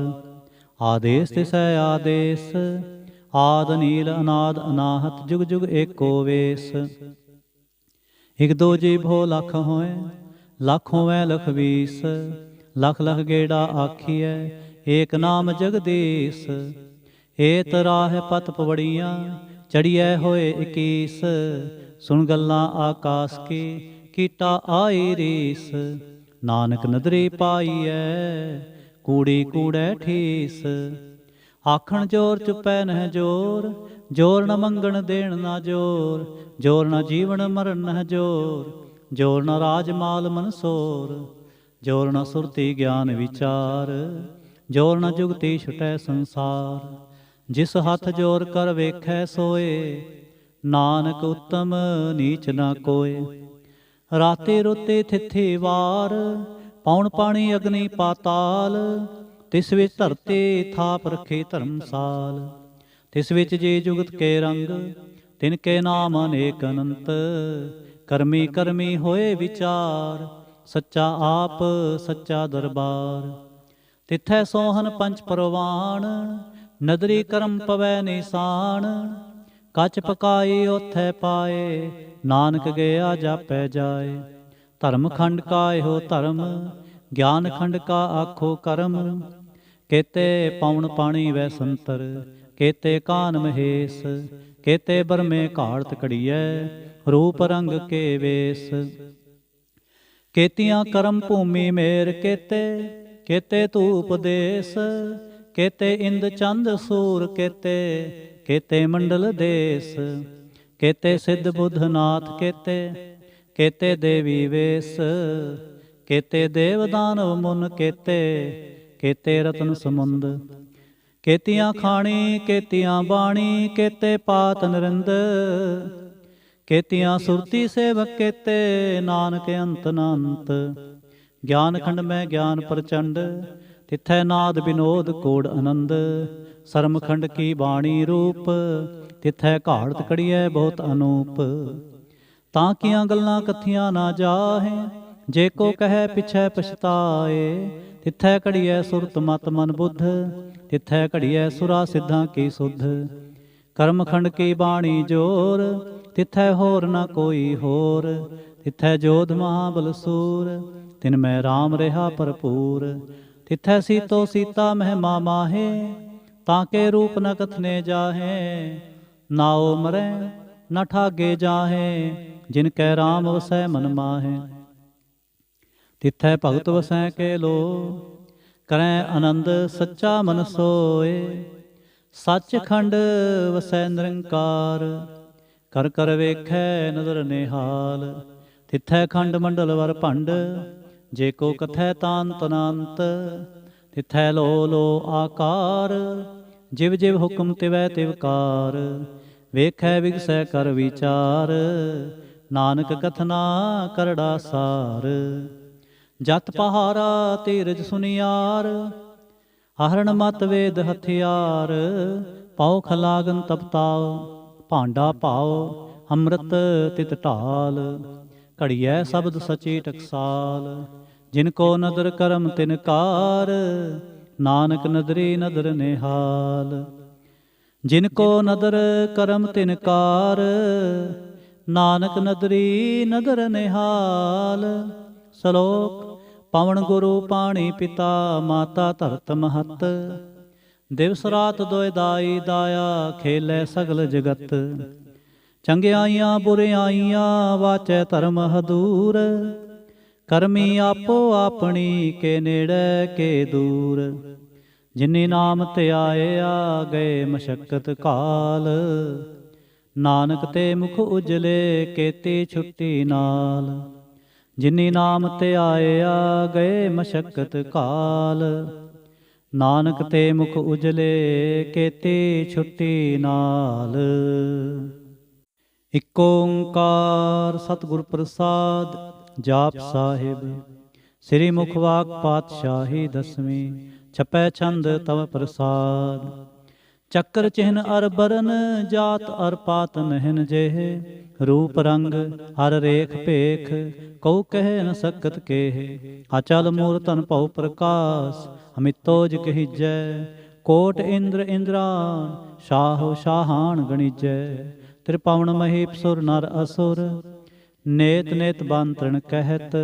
ਆਦੇਸ ਤਿਸੈ ਆਦੇਸ, ਆਦ ਨੀਲ ਅਨਾਦ ਅਨਾਹਤ। ਜੁਗ ਜੁਗ ਏਕੋ ਵੇਸ। ਇਕ ਦੋ ਜੀ ਭੋ ਲਖ ਹੋਏ, ਲਖ ਹੋਵੈ ਲਖ ਵੀਸ। ਲਖ ਲਖ ਗੇੜਾ ਆਖੀਐ, ਏਕ ਨਾਮ ਜਗਦੀਸ। ਏਤ ਰਾਹ ਪਤ ਪਵੜੀਆਂ, ਚੜੀਐ ਹੋਏ 21। ਸੁਣ ਗੱਲਾਂ ਆਕਾਸ ਕੀ, ਕੀਟਾ ਆਈ ਰੀਸ। ਨਾਨਕ ਨਦਰੀ ਪਾਈਐ, ਕੂੜੀ ਕੂੜੈ ਠੀਸ। ਆਖਣ ਜੋਰ ਚੁਪੈ ਨਹਿ ਜੋਰ, ਜੋਰ ਨ ਮੰਗਣ ਦੇਣ ਨਾ ਜੋਰ। ਜੋਰ ਨ ਜੀਵਨ ਮਰਨ ਨਹਿ ਜੋਰ, ਜੋਰ ਨ ਰਾਜ ਮਾਲ ਮਨਸੋਰ। ਜੋਰ ਨ ਸੁਰਤੀ ਗਿਆਨ ਵਿਚਾਰ, ਜੋਰ ਨ ਜੁਗਤੀ ਛੁਟੈ ਸੰਸਾਰ। ਜਿਸ ਹੱਥ ਜੋਰ ਕਰ ਵੇਖੈ ਸੋਏ, ਨਾਨਕ ਉੱਤਮ ਨੀਚ ਨਾ ਕੋਏ। ਰਾਤੇ ਰੁੱਤੇ ਥਿੱਥੀ ਵਾਰ, ਪੌਣ ਪਾਣੀ ਅਗਨੀ ਪਾਤਾਲ। ਤਿਸ ਵਿੱਚ ਧਰਤੀ ਥਾਪ ਰੱਖੀ ਧਰਮਸਾਲ। ਤਿਸ ਵਿੱਚ ਜੀ ਜੁਗਤ ਕੇ ਰੰਗ, ਤਿਨ ਕੇ ਨਾਮ ਅਨੇਕ ਅਨੰਤ। ਕਰਮੀ ਕਰਮੀ ਹੋਏ ਵਿਚਾਰ, ਸੱਚਾ ਆਪ ਸੱਚਾ ਦਰਬਾਰ। ਤਿੱਥੈ ਸੋਹਨ ਪੰਚ ਪਰਵਾਣ, ਨਦਰੀ ਕਰਮ ਪਵੈ ਨਿਸ਼ਾਨ। ਕੱਚ ਪਕਾਈ ਓਥੈ ਪਾਏ, ਨਾਨਕ ਗਿਆ ਜਾਪੈ ਜਾਏ। ਧਰਮ ਖੰਡ ਕਾ ਇਹੋ ਧਰਮ, ਗਿਆਨ ਖੰਡ ਕਾ ਆਖੋ ਕਰਮ। ਕੇਤੇ ਪੌਣ ਪਾਣੀ ਵੈ ਸੰਤਰ, ਕੇਤੇ ਕਾਨ ਮਹੇਸ਼। ਕੇਤੇ ਬਰਮੇ ਘਾੜਤ ਘੜੀਐ, ਰੂਪ ਰੰਗ ਕੇ ਵੇਸ। ਕੇਤੀਆਂ ਕਰਮ ਭੂਮੀ ਮੇਰ ਕੇਤੇ, ਕੇਤੇ ਧੂਪ ਦੇਸ। ਕੇਤੇ ਇੰਦ ਚੰਦ ਸੂਰ ਕੇਤੇ, ਕੇਤੇ ਮੰਡਲ ਦੇਸ। ਕੇਤੇ ਸਿੱਧ ਬੁੱਧ ਨਾਥ ਕੇਤੇ, ਕੇਤੇ ਦੇਵੀ ਵੇਸ। ਕੇਤੇ ਦੇਵ ਦਾਨਵ ਮੁਨ ਕੇਤੇ, ਕੇਤੇ ਰਤਨ ਸਮੁੰਦ। ਕੇਤੀਆਂ ਖਾਣੀ ਕੇਤੀਆਂ ਬਾਣੀ, ਕੇਤੇ ਪਾਤ ਨਰਿੰਦ। ਕੇਤੀਆਂ ਸੁਰਤੀ ਸੇਵਕ ਕੇਤੇ, ਨਾਨਕ ਅੰਤ ਨ ਅੰਤ। ਗਿਆਨ ਖੰਡ ਮੈਂ ਗਿਆਨ ਪ੍ਰਚੰਡ, ਤਿੱਥੈ ਨਾਦ ਵਿਨੋਦ ਕੋੜ ਆਨੰਦ। ਸਰਮ ਖੰਡ ਕੀ ਬਾਣੀ ਰੂਪ, ਤਿੱਥੈ ਘਾੜਤ ਕੜੀਐ ਬਹੁਤ ਅਨੂਪ। ਤਾਂ ਕੀਆਂ ਗੱਲਾਂ ਕਥੀਆਂ ਨਾ ਜਾਹੇ, ਜੇ ਕੋ ਕਹੈ ਪਿਛੈ ਪਛਤਾਏ। ਤਿੱਥੈ ਘੜੀਐ ਸੁਰਤ ਮਤ ਮਨ ਬੁੱਧ, ਤਿੱਥੈ ਘੜੀਐ ਸੁਰਾ ਸਿੱਧਾਂ ਕੀ ਸੁਧ। ਕਰਮਖੰਡ ਕੀ ਬਾਣੀ ਜੋਰ, ਤਿਥੈ ਹੋਰ ਨਾ ਕੋਈ ਹੋਰ। ਤਿਥੈ ਜੋਧ ਮਹਾਬਲ ਸੂਰ, ਤਿਨ ਮੈਂ ਰਾਮ ਰਿਹਾ ਭਰਪੂਰ। ਤਿਥੈ ਸੀਤੋ ਸੀਤਾ ਮਹਿਮਾ ਮਾਹੇ, ਤਾਂ ਕੇ ਰੂਪ ਨ ਕਥਨੇ ਜਾਹੇ। ਨਾਉ ਮਰੈ ਨ ਠਾਗੇ ਜਾਹੇ, ਜਿਨ ਕੈ ਰਾਮ ਵਸੈ ਮਨ ਮਾਹੇ। ਤਿਥੈ ਭਗਤ ਵਸੈ ਕੇ ਲੋ, ਕਰੈ ਆਨੰਦ ਸੱਚਾ ਮਨ ਸੋਏ। ਸੱਚਖੰਡ ਵਸੈ ਨਿਰੰਕਾਰ, ਕਰ ਕਰ ਵੇਖੈ ਨਦਰ ਨਿਹਾਲ। ਤਿਥੈ ਖੰਡ ਮੰਡਲ ਵਰ ਭੰਡ, ਜੇ ਕੋ ਕਥੈ ਤਾਂਤ ਅਨੰਤ। ਤਿਥੈ ਲੋ ਲੋ ਆਕਾਰ, ਜਿਵ ਜਿਵ ਹੁਕਮ ਤਿਵੈ ਤਿਵਕਾਰ। ਵੇਖੈ ਵਿਗਸੈ ਕਰ ਵਿਚਾਰ, ਨਾਨਕ ਕਥਨਾ ਕਰੜਾ ਸਾਰ। ਜਤ ਪਹਾਰਾ ਧੀਰਜ ਸੁਨਿਆਰ, ਹਰਣ ਮਤ ਵੇਦ ਹਥਿਆਰ। ਪਾਉ ਖਲਾਗਨ ਤਪਤਾਉ, ਭਾਂਡਾ ਭਾਉ ਅੰਮ੍ਰਿਤ ਤਿਤ ਢਾਲ। ਘੜੀਐ ਸ਼ਬਦ ਸਚੀ ਟਕਸਾਲ, ਜਿਨ ਕੋ ਨਦਰ ਕਰਮ ਤਿਨ ਕਾਰ। ਨਾਨਕ ਨਦਰੀ ਨਦਰ ਨਿਹਾਲ, ਜਿਨ ਕੋ ਨਦਰ ਕਰਮ ਤਿਨ ਕਾਰ। ਨਾਨਕ ਨਦਰੀ ਨਦਰ ਨਿਹਾਲ। ਸ਼ਲੋਕ ਪਵਨ ਗੁਰੂ ਪਾਣੀ ਪਿਤਾ, ਮਾਤਾ ਧਰਤ ਮਹਤ। ਦਿਵਸ ਰਾਤ ਦੋਇ ਦਾਈ ਦਾਇਆ, ਖੇਲੇ ਸਗਲ ਜਗਤ। ਚੰਗਿਆਈਆਂ ਬੁਰਿਆਈਆਂ, ਵਾਚੈ ਧਰਮ ਹਦੂਰ। ਕਰਮੀ ਆਪੋ ਆਪਣੀ, ਕੇ ਨੇੜੇ ਕੇ ਦੂਰ। ਜਿਨੀ ਨਾਮ ਧਿਆਇਆ, ਗਏ ਮਸ਼ੱਕਤ ਕਾਲ। ਨਾਨਕ ਤੇ ਮੁਖ ਉਜਲੇ, ਕੇਤੀ ਛੁੱਟੀ ਨਾਲ। ਜਿਨੀ ਨਾਮ ਧਿਆਇਆ, ਗਏ ਮਸ਼ੱਕਤ ਕਾਲ। ਨਾਨਕ ਤੇ ਮੁਖ ਉਜਲੇ, ਕੇਤੀ ਛੁੱਟੀ ਨਾਲ। ਇਕ ਓੰਕਾਰ ਸਤਿਗੁਰ ਪ੍ਰਸਾਦ। ਜਾਪ ਸਾਹਿਬ। ਸ੍ਰੀ ਮੁਖਵਾਕ ਪਾਤਸ਼ਾਹੀ ਦਸਵੀਂ। ਛਪੈ ਛੰਦ ਤਵ ਪ੍ਰਸਾਦ। ਚੱਕਰ ਚਿਹਨ ਅਰ ਬਰਨ, ਜਾਤ ਅਰ ਪਾਤ ਨਹਿਨ ਜਿਹੇ। ਰੂਪ ਰੰਗ ਹਰ ਰੇਖ ਭੇਖ, ਕਉ ਕਹਿ ਨ ਸਕਤ ਕੇਹ। ਅਚਲ ਮੂਰਤਨ ਭਉ ਪ੍ਰਕਾਸ਼, ਅਮਿਤੋ ਜਿ ਕਹੀਜੈ। ਕੋਟ ਇੰਦਰ ਇੰਦਰਾਨ, ਸ਼ਾਹੋ ਸ਼ਾਹਾਨ ਗਣੀਜੈ। ਤ੍ਰਿਪਵਨ ਮਹੀਪ ਸੁਰ ਨਰ ਅਸੁਰ, ਨੇਤ ਨੇਤ ਬੰਤਰਣ ਕਹਿਤ।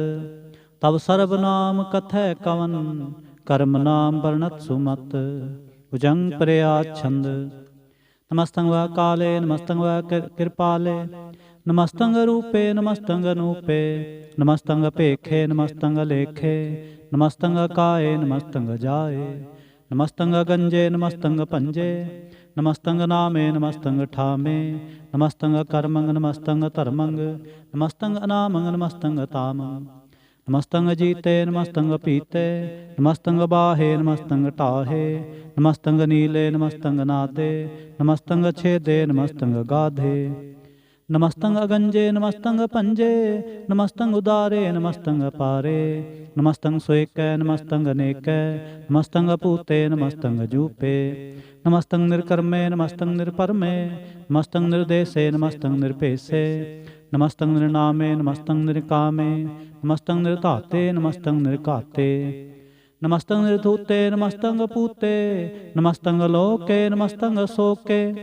ਤਬ ਸਰਬ ਨਾਮ ਕਥੈ ਕਵਨ, ਕਰਮ ਨਾਮ ਵਰਣਤ ਸੁਮਤ। ਭੁਜੰਗ ਪ੍ਰਿਆ ਛੰਦ। ਨਮਸਤੰ ਵਾ ਕਾਲੇ, ਨਮਸਤੰ ਵਾ ਕਿਰਪਾਲੇ। ਨਮਸਤੰ ਰੂਪੇ, ਨਮਸਤੰ ਅਨੂਪੇ। ਨਮਸਤੰ ਭੇਖੇ, ਨਮਸਤੰ ਲੇਖੇ। ਨਮਸਤੰ ਕਾਏ, ਨਮਸਤੰ ਜਾਏ। ਨਮਸਤੰ ਗੰਜੇ, ਨਮਸਤੰ ਭੰਜੇ। ਨਮਸਤੰ ਨਾਮੇ, ਨਮਸਤੰ ਠਾਮੇ। ਨਮਸਤੰ ਕਰਮੰ, ਨਮਸਤੰ ਧਰਮੰ। ਨਮਸਤੰ ਅਨਾਮੰ, ਨਮਸਤੰ ਤਾਮੰ। ਨਮਸਤੰ ਜੀਤੇ, ਨਮਸਤੰ ਪੀਤੇ। ਨਮਸਤੰ ਬਾਹੇ, ਨਮਸਤੰ ਢਾਹੇ। ਨਮਸਤੰ ਨੀਲੇ, ਨਮਸਤੰ ਨਾਦੇ। ਨਮਸਤੰ ਛੇਦੇ, ਨਮਸਤੰ ਗਾਧੇ। ਨਮਸਤੰ ਅਗੰਜੇ, ਨਮਸਤੰ ਭੰਜੇ। ਨਮਸਤੰ ਉਦਾਰੇ, ਨਮਸਤੰ ਅਪਾਰੇ। ਨਮਸਤੰ ਸੋਇਕੈ, ਨਮਸਤੰ ਅਨੇਕੈ। ਨਮਸਤੰ ਭੂਤੇ, ਨਮਸਤੰ ਜੂਪੇ। ਨਮਸਤੰ ਨਿਰਕਰਮੇ, ਨਮਸਤੰ ਨਿਰਪਰਮੇ। ਨਮਸਤੰ ਨਿਰਦੇਸੇ, ਨਮਸਤੰ ਨਿਰਭੇਸੇ। ਨਮਸਤੰ ਨਿਰਨਾਮੇ, ਨਮਸਤੰ ਨਿਰਕਾਮੇ। ਨਮਸਤੰ ਨਿਰਧਾਤੇ, ਨਮਸਤੰ ਨਿਰਘਾਤੇ। ਨਮਸਤੰ ਨਿਰਧੂਤੇ, ਨਮਸਤੰ ਪੂਤੇ। ਨਮਸਤੰ ਲੋਕੇ, ਨਮਸਤੰ ਸੋਕੇ।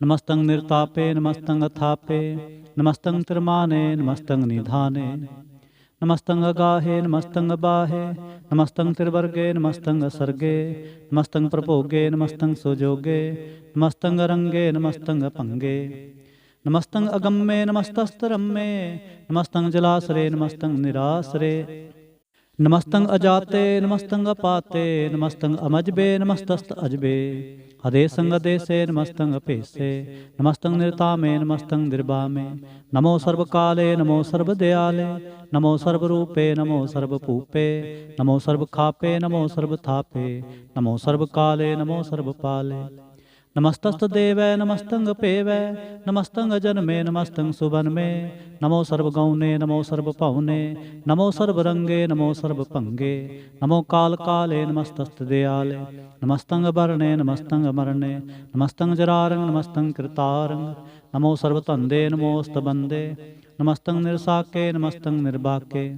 ਨਮਸਤੰ ਨਿਰਤਾਪੇ, ਨਮਸਤੰ ਥਾਪੇ। ਨਮਸਤੰ ਤਿਰਮਾਨੇ, ਨਮਸਤੰ ਨਿਧਾਨੇ। ਨਮਸਤੰ ਅਗਾਹੇ, ਨਮਸਤੰ ਬਾਹੇ। ਨਮਸਤੰ ਤਿਰਵਰਗੇ, ਨਮਸਤੰ ਸਰਗੇ। ਨਮਸਤੰ ਪ੍ਰਭੋਗੇ, ਨਮਸਤੰ ਸੁਜੋਗੇ। ਨਮਸਤੰ ਰੰਗੇ, ਨਮਸਤੰ ਭੰਗੇ। ਨਮਸਤੰ ਅਗੰਮੇ, ਨਮਸਤਸਤਰੰਮੇ। ਨਮਸਤੰ ਜਲਾਸਰੇ, ਨਮਸਤੰ ਨਿਰਾਸਰੇ। ਨਮਸਤੰ ਅਜਾਤੇ, ਨਮਸਤੰ ਅਪਾਤੇ। ਨਮਸਤੰ ਅਮਜਬੇ, ਨਮਸਤਸਤ ਅਜਬੇ। ਅਦੇਸੰ ਅਦੇਸੇ, ਨਮਸਤੰ ਅਭੇਸੇ। ਨਮਸਤੰ ਨਿਰਤਾਮੇ, ਨਮਸਤੰ ਨਿਰਬਾਮੇ। ਨਮੋ ਸਰਬ ਕਾਲੇ, ਨਮੋ ਸਰਬ ਦਿਆਲੇ। ਨਮੋ ਸਰਬ ਰੂਪੇ, ਨਮੋ ਸਰਬ ਭੂਪੇ। ਨਮੋ ਸਰਬ ਖਾਪੇ, ਨਮੋ ਸਰਬ ਥਾਪੇ। ਨਮੋ ਸਰਬ ਕਾਲੇ, ਨਮੋ ਸਰਬ ਪਾਲੇ। ਨਮਸਤਸਤ ਦੇਵੈ, ਨਮਸਤੰ ਭੇਵੈ। ਨਮਸਤੰ ਜਨਮੇ, ਨਮਸਤੰ ਸੁਬਨਮੇ। ਨਮੋ ਸਰਬ ਗੌਨੇ, ਨਮੋ ਸਰਬ ਭਉਨੇ। ਨਮੋ ਸਰਬ ਰੰਗੇ, ਨਮੋ ਸਰਬ ਭੰਗੇ। ਨਮੋ ਕਾਲ ਕਾਲੇ, ਨਮਸਤਸਤ ਦਿਆਲੇ। ਨਮਸਤੰ ਵਰਣੇ, ਨਮਸਤੰ ਅਮਰਣੇ। ਨਮਸਤੰ ਜਰਾਰੰਗ, ਨਮਸਤੰ ਕ੍ਰਿਤਾਰੰਗ। ਨਮੋ ਸਰਬ ਧੰਦੇ, ਨਮੋਸਤ ਬੰਦੇ। ਨਮਸਤੰ ਨਿਰਸਾਕੇ, ਨਮਸਤੰ ਨਿਰਬਾਕੇ।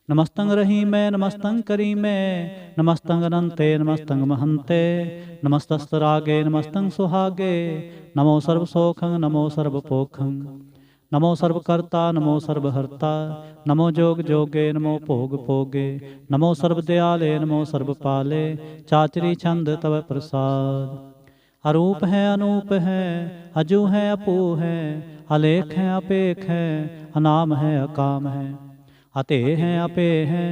नमस्तंग रही मैं नमस्तंग करी मैं, नमस्तंग अनंते नमस्तंग महंते, नमस्तस्तरागे नमस्तंग सुहागे, नमो सर्वसोखं नमो सर्वपोखं, नमो सर्वकर्ता नमो सर्वहर्ता, नमो जोग जोगे नमो भोग भोगे, नमो सर्वदयाले नमो सर्वपाले, चाचरी छंद तव प्रसाद। अरूप है अनूप है, अजू है अपू है, अलेख है अपेख है, अनाम है अकाम है, अते हैं अपे हैं,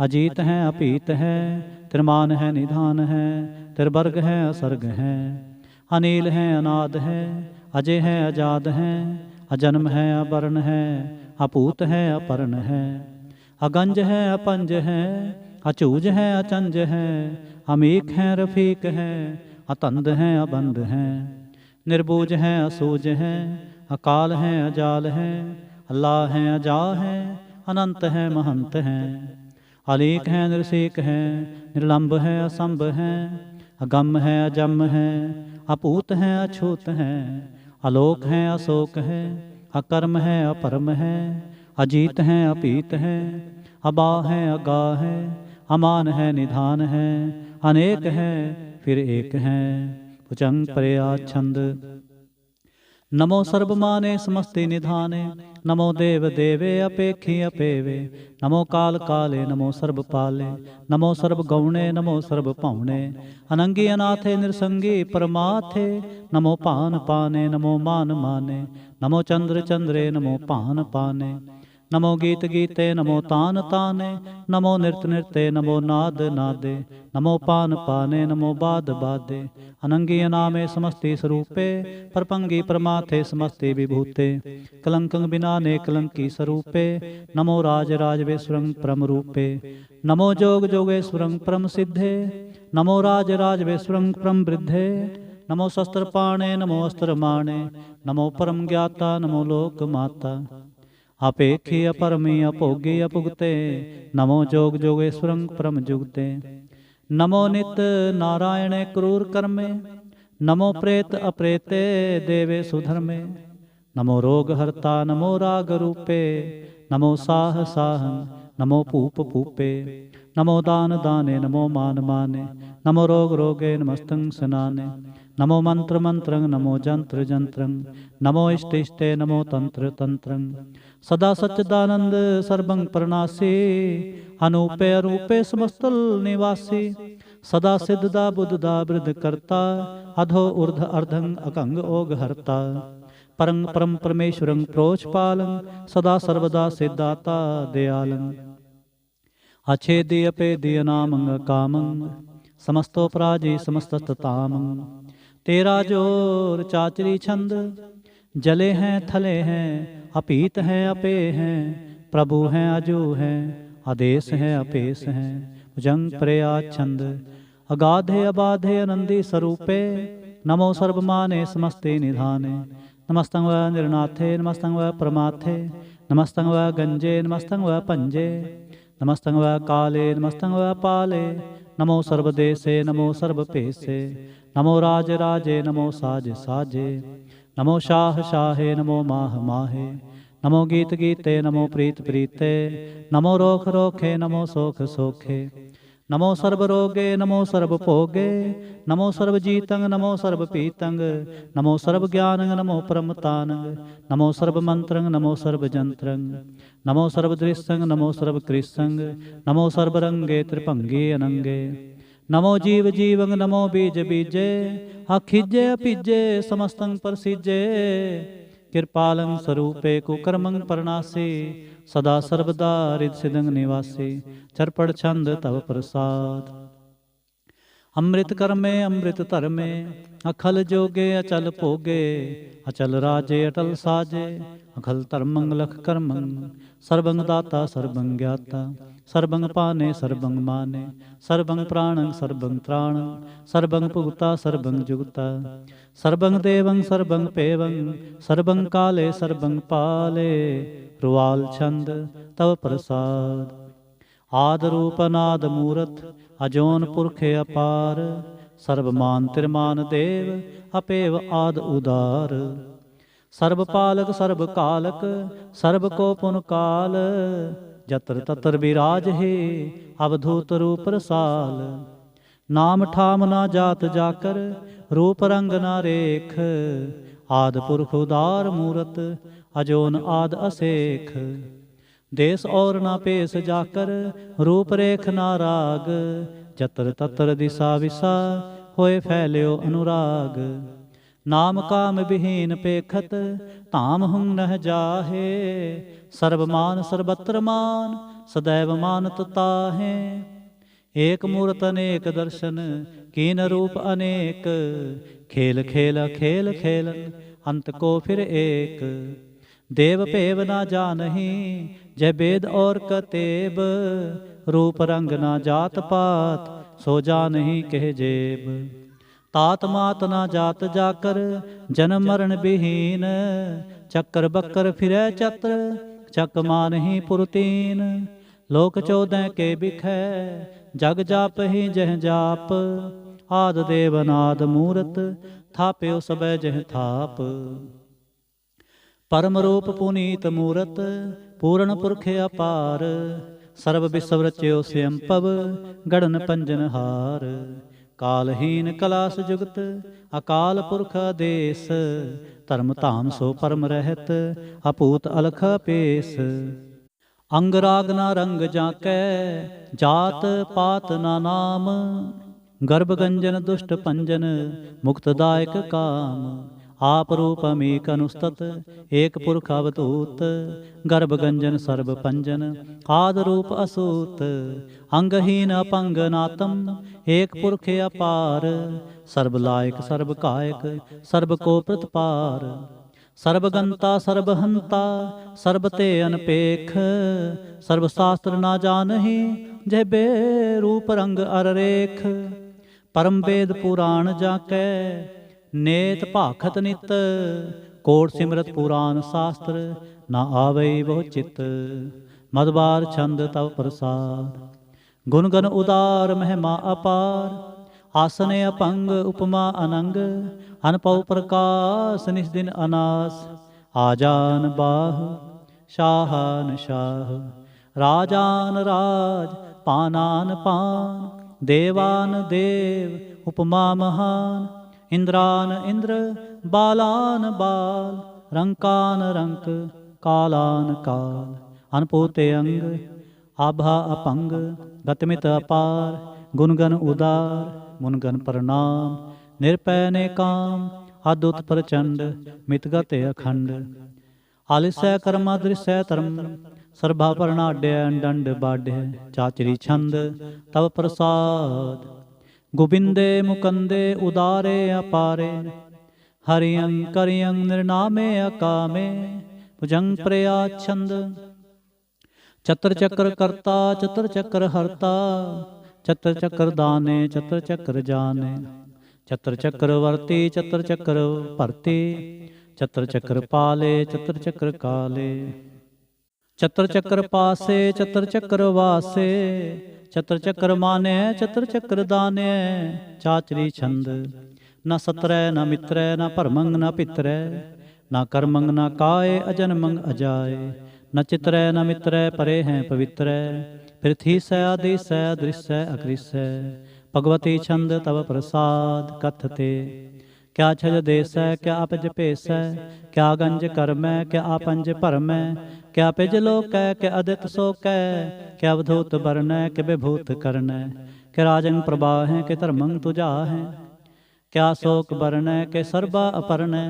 अजीत हैं अपीत है, त्रिमान है निधान है, त्रिवर्ग है असर्ग है, अनील है अनाद है, अजय है अजाद है, अजन्म है अवर्ण है, अपूत है अपर्ण है, अगंज है अपंज है, अचूज है अचंज है, अमीक है रफीक है, अतंद है अबंध है, निर्बूज है असूज है, अकाल है अजाल है, अल्लाह है अजा है, अनंत है महंत है, अलीक है निर्सीक है, निर्लंब है असंभ है, अगम है अजम है, अपूत है अछूत है, अलोक है अशोक है, अकर्म है अपरम है, अजीत है अपीत है, अबा है अगा है, अमान है निधान है, अनेक है फिर एक है, भुजंग प्रया छंद। नमो सर्वमाने समस्ति निधाने, नमो देव देवे अपेक्षी अपेवे, नमो काल काले नमो सर्वपाले, नमो सर्वगौणे नमो सर्वपौणे, अनंगी अनाथे निरसंगी परमाथे, नमो पान पाने नमो मान माने, नमो चंद्र चंद्रे नमो पान पाने, नमो गीत गीते नमो तान ताने, नमो नृत्य नृत्य नमो नाद नादे, नमो पान पाने नमो बाद बादे, अनंगी अनामे समस्ति स्वरूपे, परपंगी परमाथे समस्ति विभूते, कलंकं बिनाने कलंकी स्वरूपे, नमो राज राजवेश्वरं परम रूपे, नमो जोग जोगेश्वरं परम सिद्धे, नमो राज राजवेश्वरं परम वृद्धे, नमो शस्त्र पाणे नमो अस्त्र माणे, नमो परम ज्ञाता नमो लोक माता, अपेक्षी अपरमी अभोगी अपुगते, नमो जोग जोगेश्वरं परम जुगते, नमो नित नारायणे क्रूर कर्मे, नमो प्रेत अप्रेते देवे सुधर्मे, नमो रोग हरता नमो राग रूपे, नमो साह साहं नमो पूप पूपे, नमो दान दाने नमो मान माने, नमो रोग रोगे नमस्तं सनाने, नमो मंत्र मंत्रं नमो जंत्र जंत्रं, नमो इष्ट इष्टे नमो तंत्र तंत्रं, सदा सच्चिदानंद सर्वं प्रणासी, अनूपे अरूपे समस्तल निवासी, सदा सिद्धदा बुद्धदा वृद्ध करता, अधो ऊर्ध अर्धं अकंग ओग हरता, परं परम परमेश्वरं प्रोचपालं, सदा सर्वदा सिद्धाता दयालं, अच्छेदी अपेदी अनामं कामं, समस्तोपराजी समस्ततामं, तेरा जोर चाचरी छंद, जले हैं थले हैं, अपीत हैं अपे हैं, प्रभु हैं अजू हैं, आदेश हैं अपेश हैं, भुजंग प्रया छंद, अगाधे अबाधे आनंदी स्वरूपे, नमो सर्वमाने समस्ते निधाने, नमस्तं व निर्नाथे नमस्तं व परमाथे, नमस्तं व गंजे नमस्तं व पंजे, नमस्तं व काले नमस्तं व पाले, नमो सर्वदेशे नमो सर्वपेशे, नमो राज राजे नमो साज साजे, नमो शाह शाहे नमो माह माहे, नमो गीत गीते नमो प्रीत प्रीते, नमो रोख रोखे नमो सोख सोखे, नमो सर्व रोगे नमो सर्व भोगे, नमो सर्व जीतंग नमो सर्व पीतंग, नमो सर्व ज्ञानंग नमो परमतानंग, नमो सर्व मंत्रंग नमो सर्व जंत्रंग, नमो सर्व दृश्यंग नमो सर्व कृष्णंग, नमो सर्व रंगे त्रिभंगे अनंगे, नमो जीव जीवंग नमो बीज बीजे, अखिजे अपीजे समस्तंग प्रसिजे, कृपालं स्वरूपे कुकर्मं परनासी, सदा सर्वदा हृदय सिद्धं निवासी, चरपड़ छंद तव प्रसाद। अमृत कर्मे अमृत धर्मे, अखल जोगे अचल भोगे, अचल राजे अटल साजे, अखल धर्मं लख कर्मं, सर्वं दाता सर्वं ज्ञाता, सर्वं पाने सर्वं माने, सर्वं प्राणं सर्वं त्राणं, सर्वं पुगता सर्वं जुगता, सर्वं देवं सर्वं पेवं, सर्वं काले सर्वं पाले, रुवाल छंद तव प्रसाद। आद रूप अनाद मूरत, अजोन पुरखे अपार, सर्वमान तिरमान देव, अपेव आद उदार, सर्वपालक सर्वकालक, सर्व को पुन काल, जत्र तत्र विराज हे अवधूत रूप रसाल। नाम ठाम ना जात जाकर रूप रंग ना रेख। आद पुरख उदार मूरत अजोन आद असेख। देश और ना पेश जाकर रूप रेख ना राग। जत्र तत्र दिशा विसा होए फैल्यो अनुराग। नाम काम विहीन पेखत धाम हुं नह जाहे। सर्वमान सर्वत्र मान सदैव मानत ताहे। एक मूरत अनेक दर्शन कीन रूप अनेक। खेल खेल खेल खेलन अंत को फिर एक। देव पेव ना जानही जय वेद और कतेब। रूप रंग ना जात पात सो जानही कह जेब। तात मात ना जात जाकर जन्म मरण विहीन। चक्कर बक्कर फिरै चत्र चक मानही पुरतीन। लोक 14 के बिखै जग जाप ही जह जाप। आद देव अनाद मूरत थाप्यो सबै जह थाप। परम रूप पुनीत मूरत पूर्ण पुरख अपार। सर्व विश्व रच्यो स्वयं पव गढ़न पंजन हार। कालहीन कलास जुगत अकाल पुरख आदेश। धर्म धाम सो परम रहत अपूत अलख पेश। अंग राग ना रंग जाकै जात पात ना नाम। गर्भ गंजन दुष्ट पंजन मुक्तदायक काम। आप रूप अमीक अनुस्तत एक पुरख अवधूत। गर्भ गंजन सर्व पंजन आद रूप असूत। अंगहीन अपंग नातम एक पुरख अपार। सर्व लायक सर्व कायक सर्व को प्रतिपार। सर्वगंता सर्वहंता सर्वते अनपेख। सर्वशास्त्र ना जानही जय बे रूप रंग अररेख। परम वेद पुराण जाकै नेत भाखत नित। कोट सिमरत पुराण शास्त्र ना आवै बहु चित। मदबार छंद तव प्रसाद गुण गण उदार महिमा अपार। आसने अपंग उपमा अनंग अनपव प्रकाश निस दिन अनास। आजान बाह शाहान शाह राजान राज पानान पान। देवान देव उपमा महान। इंद्रान इंद्र बालान बाल। रंकान रंक कालान काल। अनपोते अंग आभा अपंग गतमित अपार। गुणगन उदार मुनगन प्रणाम। निरपै ने काम अद्भुत प्रचंड मितगत अखंड। आलिसै कर्मा दृश्य धर्म सर्भा प्रणाड्य दंड बाढ़। चाचरी छंद तव प्रसाद गोविंदे मुकंदे उदारे अपारे। हरियं करियं निर्नामे अकामे भुजंग प्रया छंद। चत्र चक्र कर्ता चत्र चक्र हरता। चत्र चक्र दाने चत्र चक्र जाने। चत्र चक्र वर्ती चत्र चक्र भरती। चत्र चक्र पाले चत्र चक्र काले। चत्र चक्र पासे चत्र चक्र वासे। चत्र चक्र माने चत्र चक्र दाने। चाचरी छंद न सत्रय न मित्रय न परमंग न पितरय। न कर्मंग न काय अजन्मंग अजाय। न चित्रय न मित्रय परे हैं पवित्र। पृथ्वी स आदि स दृश्य अकृष्य। भगवती छंद तव प्रसाद कथते। क्या छज देश क्या अपज पेश। क्या गंज कर्म क्या आपंज परम। क्या पिज लोक क्या अदित शोक। क्या अवधूत वर्ण क्या विभूत कर्ण। क्या राजन प्रवाह के धर्मंग तुझा है। क्या शोक वर्ण के सर्वा अपर्ण।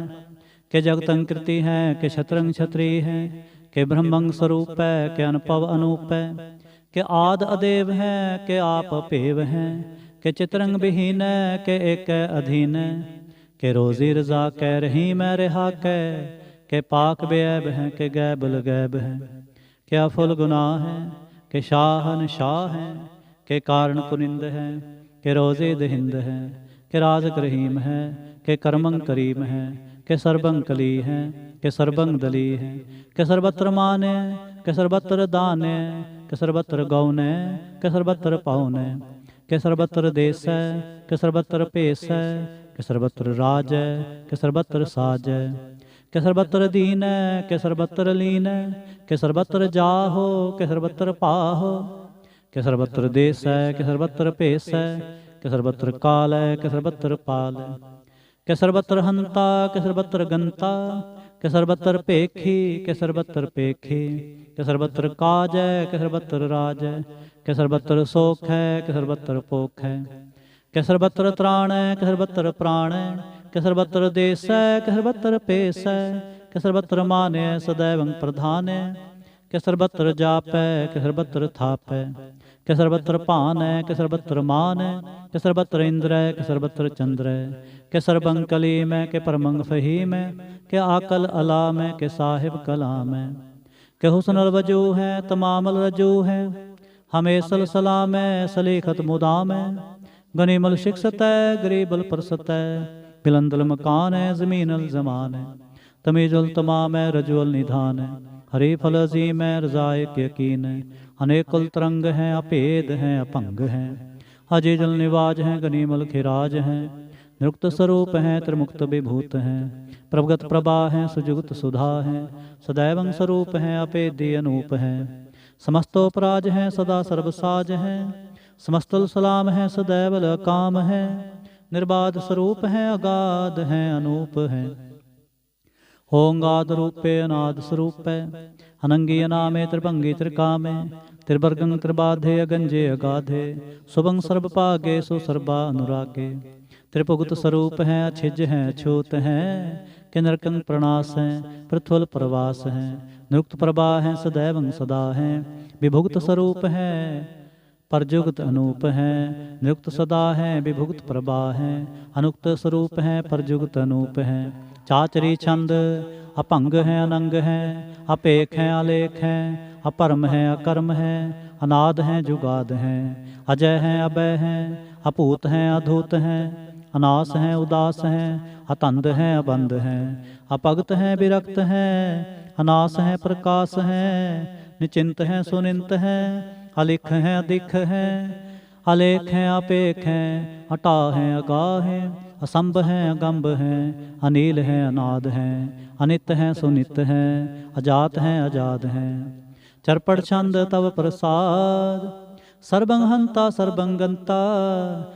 के जगतंकृति है के शतरंग क्षत्रि है। के ब्रह्मंग स्वरूप है के अनपव अनूप है। के आद अदेव हैं के आप पेव हैं। के चित्रंग विहीन के एक अधीन। के रोजी रजा कै रही मैं रिहा कै। के पाक बेऐब हैं के गैबल गैब हैं। के अफुल गुनाह हैं के शाहन शाह हैं। के कारण कुनिंद हैं के रोजे दहिंद हैं। के राजक रहीम है के कर्मंग करीम है। के सर्वंग कली हैं के सर्वंग दली हैं। के सर्वत्र माने के सर्वत्र दाने। के सर्वत्र गौने के सर्वत्र पाउने। के सर्वत्र देश है के सर्वत्र पेश है। के सर्वत्र राज है के सर्वत्र साज है। ਕਿ ਸਰਬੱਤਰ ਦੀਨੈ, ਕਿ ਸਰਬੱਤਰ ਲੀਨੈ, ਕਿ ਸਰਬੱਤਰ ਜਾਹੋ, ਕਿ ਸਰਬੱਤਰ ਪਾਹੋ, ਕਿ ਸਰਬੱਤਰ ਦੇਸੈ, ਕਿ ਸਰਬੱਤਰ ਭੇਸੈ, ਕਿ ਸਰਬੱਤਰ ਕਾਲੈ, ਕਿ ਸਰਬੱਤਰ ਪਾਲੈ, ਕਿ ਸਰਬੱਤਰ ਹੰਤਾ, ਕਿ ਸਰਬੱਤਰ ਗੰਤਾ, ਕਿ ਸਰਬੱਤਰ ਭੇਖੀ, ਕਿ ਸਰਬੱਤਰ ਭੇਖੀ, ਕਿ ਸਰਬੱਤਰ ਕਾਜੈ, ਕਿ ਸਰਬੱਤਰ ਰਾਜੈ, ਕਿ ਸਰਬੱਤਰ ਸੋਖੈ, ਕਿ ਸਰਬੱਤਰ ਪੋਖੈ, ਕਿ ਸਰਬੱਤਰ ਤ੍ਰਾਣੈ, ਕਿ ਸਰਬੱਤਰ ਪ੍ਰਾਣੈ, ਕਿ ਸਰਬੱਤਰ ਦੇਸੈ, ਕਿ ਸਰਬੱਤਰ ਭੇਸੈ, ਕਿ ਸਰਬੱਤਰ ਮਾਨੈ ਸदैवं ਪ੍ਰਧਾਨੈ, ਕਿ ਸਰਬੱਤਰ ਜਾਪੈ, ਕਿ ਸਰਬੱਤਰ ਥਾਪੈ, ਕਿ ਸਰਬੱਤਰ ਭਾਨੈ, ਕਿ ਸਰਬੱਤਰ ਮਾਨੈ, ਕਿ ਸਰਬੱਤਰ ਇੰਦਰੈ, ਕਿ ਸਰਬੱਤਰ ਚੰਦਰੈ, ਕਿ ਸਰਬੰ ਕਲੀਮੈ, ਕਿ ਪਰਮੰ ਫਹੀਮੈ, ਕਿ ਆਕਲ ਅਲਾਮੈ, ਕਿ ਸਾਹਿਬ ਕਲਾਮੈ, ਕਿ ਹੁਸਨਲ ਵਜੂ ਹੈ, ਤਮਾਮਲ ਰਜੂ ਹੈ, ਹਮੇਸਲ ਸਲਾਮੈ, ਸਲੀਖਤ ਮੁਦਾਮੈ, ਗਨੀਮਲ ਸ਼ਿਕਸਤੈ, ਗਰੀਬਲ ਪਰਸਤੈ, ਬਿਲੰਦਲ ਮਕਾਨੈ, ਜ਼ਮੀਨਲ ਜ਼ਮਾਨੈ, ਤਮੀਜੁਲ ਤਮਾਮੈ, ਰਜੁਅਲ ਨਿਧਾਨੈ, ਹਰੀ ਫਲ ਅਜ਼ੀਮ ਹੈ, ਰਜ਼ਾਇਕ ਯਕੀਨ ਹੈ, ਅਨੇਕੁਲ ਤਰੰਗ ਹੈ, ਅਭੇਦ ਹੈ, ਅਭੰਗ ਹੈ, ਅਜੇਜਲ ਨਿਵਾਜ ਹੈ, ਗਨੀਮਲ ਖਿਰਾਜ ਹੈ, निरुक्त स्वरूप है, त्रिमुक्त विभूत है, प्रभगत प्रभा है, सुजुगत सुधा है, सदैवं स्वरूप है, अपेदी अनूप है, समस्तोपराज है, सदा सर्वसाज है, समस्तल सलाम है, सदैवल काम है, निर्बाध स्वरूप है, अगाध है, अनूप है, होंगाद रूपे अनाद स्वरूप है, अनंगी अनामे त्रिभंगी त्रिकामे, त्रिवर्गं त्रिबाधे अगंजे अगाधे, सुभं सर्वभागे सुसर्वा अनुरागे, त्रिभुगत स्वरूप है, अछिज है, अछूत है, कि नरकं प्रणास है, पृथ्वल प्रवास है, निरुक्त प्रभा है, सदैवं सदा है, विभुगत स्वरूप है, परजुगत अनूप है, निरुक्त सदा है, विभुगत प्रभा है, अनुक्त स्वरूप है, परजुगत अनूप है, चाचरी छंद अपंग है, अनंग है, अपेख है, अलेख है, अपरम है, अकर्म है, अनाद है, जुगाद है, अजय है, अभय है, अपूत है, अधूत है, अनास है, उदास है, अतंद है, अबंद है, अपगत है, विरक्त है, अनास है, प्रकाश है, निचिंत है, सुनिंत है, अलिख है, अधिक है, अलेख है, अपेख है, अटा है, अगाह है, असंभ है, अगंभ है, अनील है, अनाद है, अनित है, सुनित है, अजात है, अजाद है, चरपट छंद तव प्रसाद, सर्वं हंता सर्वं गंता,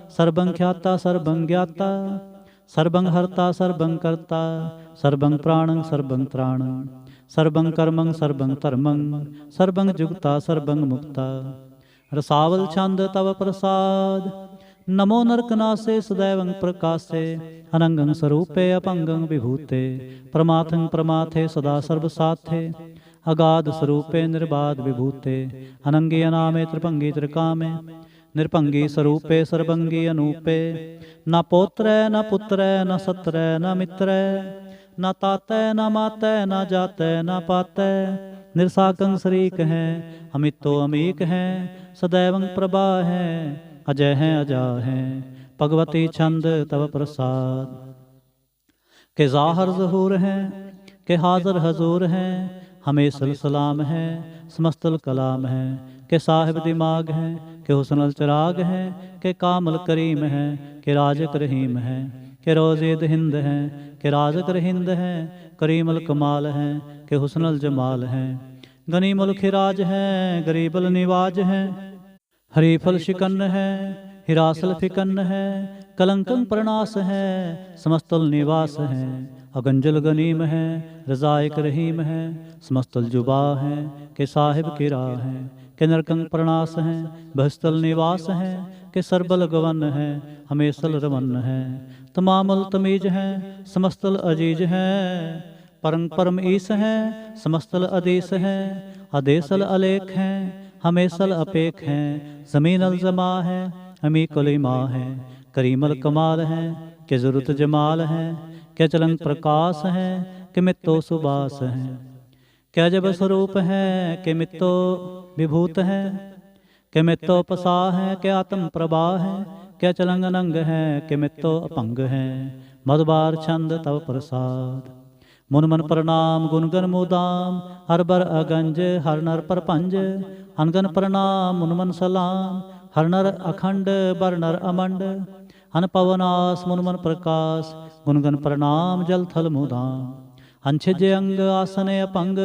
सर्वं ख्याता सर्वं ज्ञाता, सर्वं हर्ता सर्वं कर्ता, सर्वं प्राणं सर्वं त्राणं, सर्वं कर्मं सर्वं धर्मं, सर्वं जुगता सर्वं मुक्ता, रसावल छंद तव प्रसाद, नमो नरकनासे सदैवं प्रकाशे, अनंगं स्वरूपे अपंगं विभूते, प्रमाथं प्रमाथे सदा सर्वसाथे, अगाध स्वरूपे निर्बाध विभूते, अनंगी अनामे त्रिभंगी त्रिकामे, निरभंगी स्वरूपे सर्वंगी अनूपे, न पौत्र न पुत्र न सत्र न मित्र, न तातै न मातै न जातै न पातै, निरसाकं शरीक है, अमितो अमीक है, सदैवं प्रभा है, अजय है, अजा है, भगवती छंद तव प्रसाद, के ज़ाहर ज़हूर है, के हाज़र हजूर है, हमेशल सलाम है, समस्तल कलाम है, के साहिब दिमाग है, के हुस्नल चिराग है, के कामल करीम है, के राजक रहीम है, के रोज़ेद हिंद है, के राजक रहिंद है, करीमल कमाल है, के हुस्नल जमाल है, गनीमल खिराज है, गरीबल निवाज है, हरीफल शिकन्न है, हिरासल फिकन्न है, कलंकं प्रणास है, समस्तल निवास है, अगंजल गनीम है, रजायक रहीम है, समस्तल जुबा है, के साहिब किरा है, के नरकंग प्रणास है, बहस्तल निवास है, के सरबल गवन है, हमेशल रवन है, तमामल तमीज है, समस्तल अजीज है, परंग परम ईस है, समस्तल अदीस है, अदेसल अलेख है, हमेशल अपेख है, जमीनल जमा है, हमी कलीमा है, करीमल कमाल है, के जरूरत जमाल है, क्या चलंग प्रकाश है, कि मित्तो सुबास है, क्या जब स्वरूप है, कि मित्तो विभूत है, कि मित्तो पसा है, कि आत्म प्रभा है, क्या चलंग अनंग है, कि मित्तो अपंग है, मधुबार छंद तव प्रसाद, मुन मन प्रणाम गुनगन मुदाम, हर बर अगंज हर नर परपंज, अनगन प्रणाम मुन मन सलाम, हर नर अखंड बर नर अमंड, अन पवनास मुन मन प्रकाश, गुनगन प्रणाम जल थल मुदाम, अंछज अंग आसन अपंग,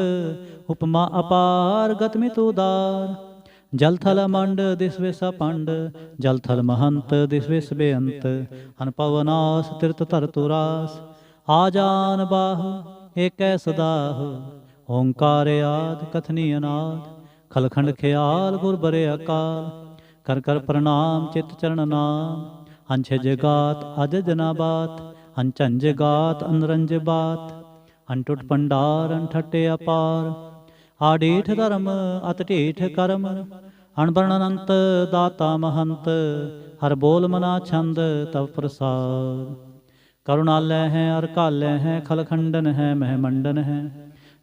उपमा अपार गतमित उदार। जल थल मंड दिसवे सपंड, जल थल महंत दिसवे बेअंत। अनपवनास तीर्थ तरतुरास, आजान बाहु एक सदाहु। ओंकार आद कथनी अनाद, खलखंड ख्याल गुर बरे अकाल। कर कर प्रणाम चित चरण नाम, अंछज गात अजज न बात। अंचंज गात अनरंज बात, अनटुट पंडार अनठटे अपार। आडीठ धर्म अतटीठ कर्म, अणवर्णनंत दाता महंत। हर बोल मना छंद तव प्रसाद। करुणालय हैं अरकालय हैं, खलखंडन है महमंडन है।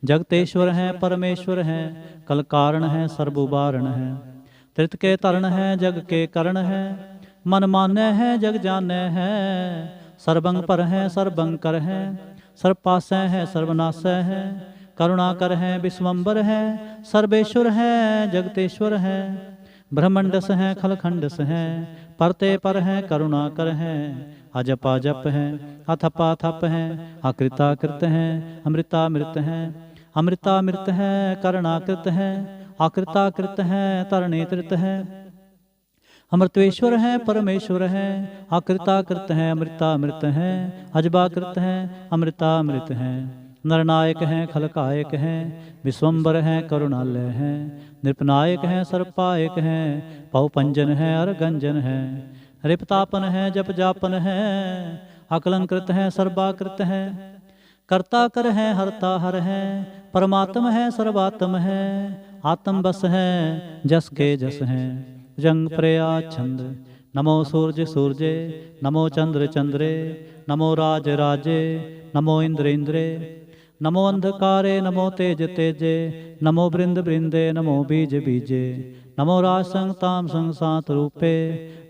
जगतेश्वर हैं परमेश्वर हैं, कल कारण है सर्वुबारण है। त्रित के तरण है जग के करण है, मन माने है जग जाने है। सर्वंग पर है सर्वंग कर है, सर्वपासै है सर्वनाशय है। करुणाकर है विश्वम्बर है, सर्वेश्वर है जगतेश्वर है। ब्रह्मंडस है खलखंडस है, परते पर है करुणाकर है। अजपाजप है अथपाथप है, अकृताकृत है अमृतामृत है। अमृतामृत है करुणाकृत है, अकृताकृत है तरणीकृत है। अमृतेश्वर है परमेश्वर है, अकृताकृत है अमृतामृत है। अजबाकृत है अमृतामृत है। नरनायक हैं खलकायक हैं, विश्वम्बर हैं करुणालय हैं। नृपनायक हैं सर्वपायक हैं, पौपंजन है अरगंजन है। रिपतापन है जप जापन है, अकलंकृत है सर्वाकृत है। कर्ता कर है हरता हर है, परमात्म है सर्वात्म है। आत्म बस है जस के जस है, जंग प्रया छंद। नमो सूर्य सूर्ये, नमो चंद्र चंद्रे। नमो राज राजे, नमो इंद्र इंद्रे। नमो अंधकारे, नमो तेज तेजे। नमो बृंद बृंदे, नमो बीज बीजे। नमो राज संग ताम संग सात रूपे,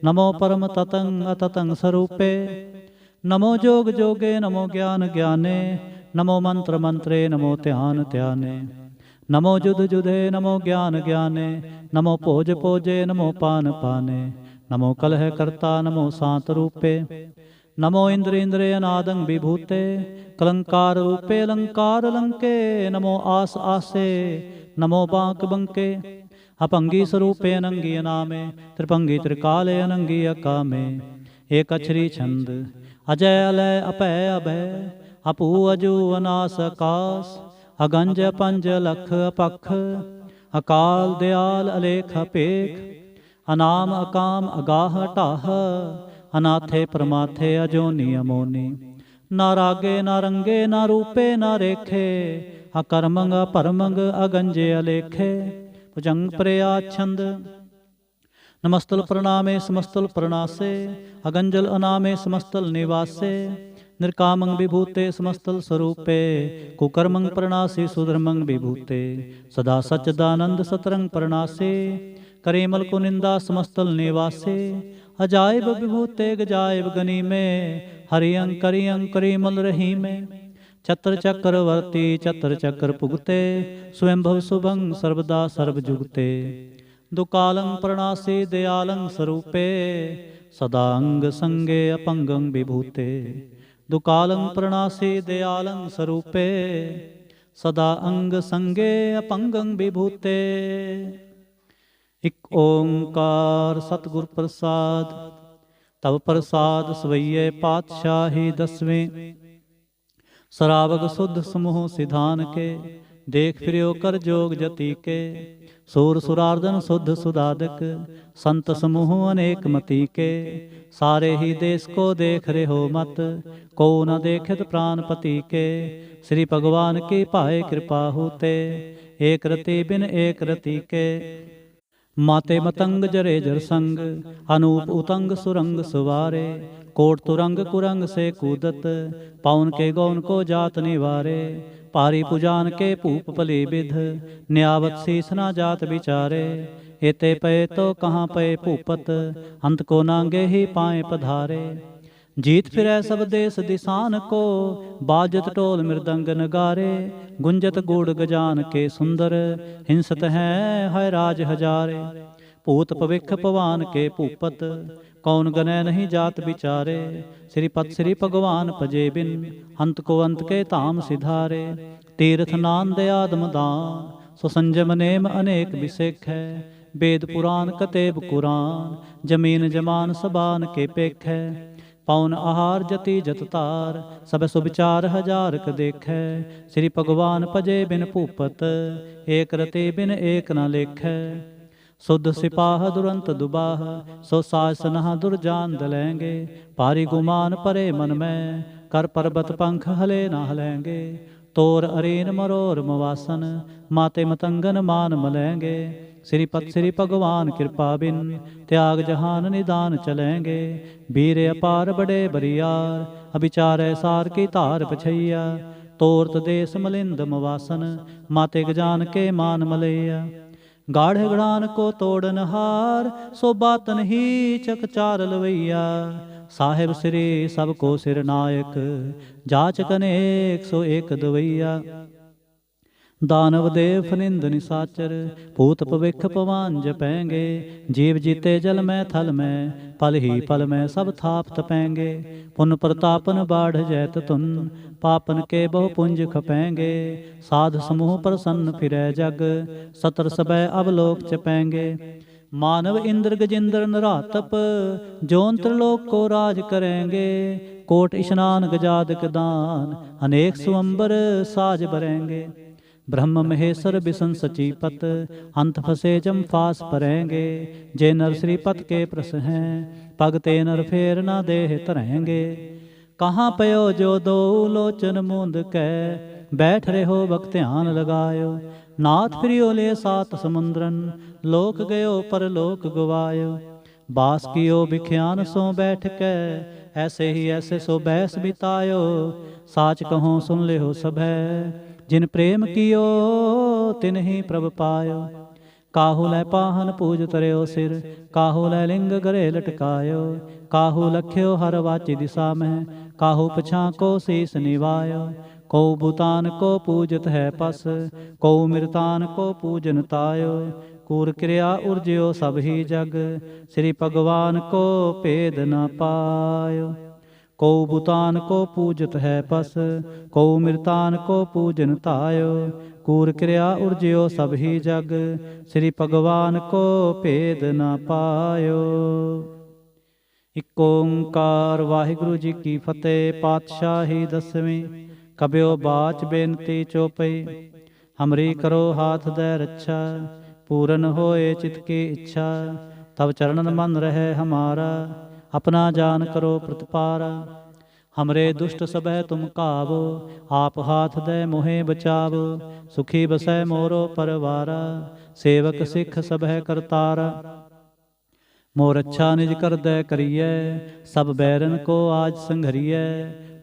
नमो परम ततंग अततंग स्वरूपे। नमो जोग जोगे, नमो ज्ञान ज्ञाने। नमो मंत्र मंत्रे, नमो ध्यान ध्याने। नमो जुध जुधे, नमो ज्ञान ज्ञाने। नमो पोज पोजे, नमो पान पाने। नमो कलह कर्ता, नमो सात रूपे। नमो इंद्र इंद्रे अनादंग विभूते, कलंकार रूपे अलंकार लंके। नमो आस आसे, नमो बांक बंके। अपंगी स्वरूपे अनंगी अनामे, त्रिपंगी त्रिकाले अनंगी अकामे। एक अक्षरी छंद अजय अलय अपय अभय, अपू अजू अनास आकाश। अगंज पंज लख अपख, अकाल दयाल अलेख अपेख। अनाम अकाम अगाह टाह, अनाथे प्रमाथे अजोनी अमोनी। ना रागे ना रंगे ना रूपे ना रेखे, अकर्मंग अपरमंग अगंजे अलेखे। भुजंग प्रया छंद नमस्तुल प्रणामे समस्तुल प्रणासे। अगंजल अनामे समस्तल निवासे। निर्कामंग विभूते समस्तल स्वरूपे, कुकर्मंग प्रणासी सुधर्मंग विभूते। सदा सच्चिदानंद सतरंग प्रणासे, करेमल को निंदा समस्तल निवासे। अजायब विभूते गजायब गनी में, हरियं करियं करीमल रही में। छत्र चक्रवर्ती छत्र चक्र पुगते, स्वयंभव शुभंग सर्वदा सर्वजुगते। दुकालं प्रणासी दयालं स्वरूपे, सदा अंग संगे अपंगं विभूते। दुकालं प्रणासी दयालं स्वरूपे, सदा अंग संगे अपंगं विभूते। इक ओंकार सतगुर प्रसाद, तब प्रसाद सवैये पातशाही दसवें। सरावग शुद्ध समूह सिधान के, देख फिर्यो कर जोग जति के। सूर सुरार्दन शुद्ध सुदादक, संत समूह अनेक मति के। सारे ही देश को देख रहे हो मत, को न देखत प्राणपति के। श्री भगवान की पाए कृपा होते, एक रति बिन एक रति के। माते मतंग जरे जर संग, अनूप उतंग सुरंग सुवारे। कोट तुरंग कुरंग से कूदत, पाउन के गौन को जात निवारे। पारी पुजान के पूप पली विध, न्यावत शीस ना जात विचारे। एते पे तो कहाँ पे पूपत, अंत को नांगे ही पाए पधारे। जीत फिरै सब देश दिसान को, बाजत टोल मृदंग नगारे। गुंजत गुड़ गजान के सुंदर, हिंसत है राज हजारे। पूत पविख पवान के पूपत, कौन गनय नहीं जात विचारे। श्रीपत श्री भगवान भजे बिन अंत को अंत के धाम सिधारे। तीर्थ नान दे आदम दान सो संजम नेम अनेक विसेख है। वेद पुराण कतेब कुरान जमीन जमान सबान के पेख है। पौन आहार जति जत तार सब सुविचार हजार क देखै। श्री भगवान भजे बिन भूपत एक रते बिन एक न लेखै। शुद्ध सिपाह दुरंत दुबाह सो सास नहा दुर्जान दलेंगे। भारी गुमान परे मन में कर पर्वत पंख हले न हलेंगे। तोर अरेन मरोर मवासन माते मतंगन मान मलेंगे। श्रीपत श्री भगवान कृपा बिन त्याग जहान निदान चलेंगे। वीर अपार बड़े बरियार अभिचार सार की तार पछैया। तोरत देश मलिंद मवासन माते गजान के मान मलैया। गाढ़ गढ़ान को तोड़न हार सो बातन ही चकचार लवैया। साहेब श्री सबको सिर नायक जाचक अनेक सो एक दवैया। दानव देव फनिंद निसाचर भूत भविख पवान जपेंगे। जीव जीते जल में थल में पल ही पल में सब थाप तपेंगे। पुन प्रतापन बाढ़ जैत तुन पापन के बहु पुंज खपेंगे। साध समूह प्रसन्न फिरै जग सतर सबै अवलोक चपेंगे। मानव इंद्र गजेंद्र नरातप जोन त्रिलोक को राज करेंगे। कोट स्नान गजादक दान अनेक स्वंबर साज बरेंगे। ब्रह्म महेश्वर बिसन सचीपत अंत फसे जम फास परेंगे। जे नर श्रीपत के प्रस हैं पगते नर फेर ना देह तरेंगे। कहाँ पयो जो दो लोचन मूंद कै बैठ रहो वक्त ध्यान लगायो। नाथ फिरियो ले सात समुद्रन लोक गयो पर लोक गवायो। बास कियो बिख्यान सो बैठ कै ऐसे ही ऐसे सो बैस बितायो। साच कहो सुन ले हो सभै जिन प्रेम कियो तिन ही प्रभ पायो। काहू लै पाहन पूज तरयो सिर काहू लै लिंग गरे लटकायो। काहू लख्यो हर वाची दिशा में काहू पछा को शीस निवायो। को भूतान को पूजत है पस को मृतान को पूजन तायो। कूर क्रिया उर्जयो सब ही जग श्री भगवान को भेद न पायो। को भूतान को पूजत है पस को मृतान को पूजन तायो। कूर क्रिया उर्जयो सब ही जग श्री भगवान को भेद न पायो। इक ओंकार वाहिगुरु जी की फतेह। पातशाही दसवीं कब्यो बाच बेनती चौपई। हमरी करो हाथ दे रक्षा पूरन होए चित की इच्छा। तब चरणन मन रहे हमारा अपना जान करो प्रतिपारा। हमरे दुष्ट सबह तुम कावो आप हाथ दे मोहे बचावो। सुखी बसै मोरो परवारा सेवक सिख सबह करतारा। मोर अच्छा निज कर दे करिए सब बैरन को आज संघरिए।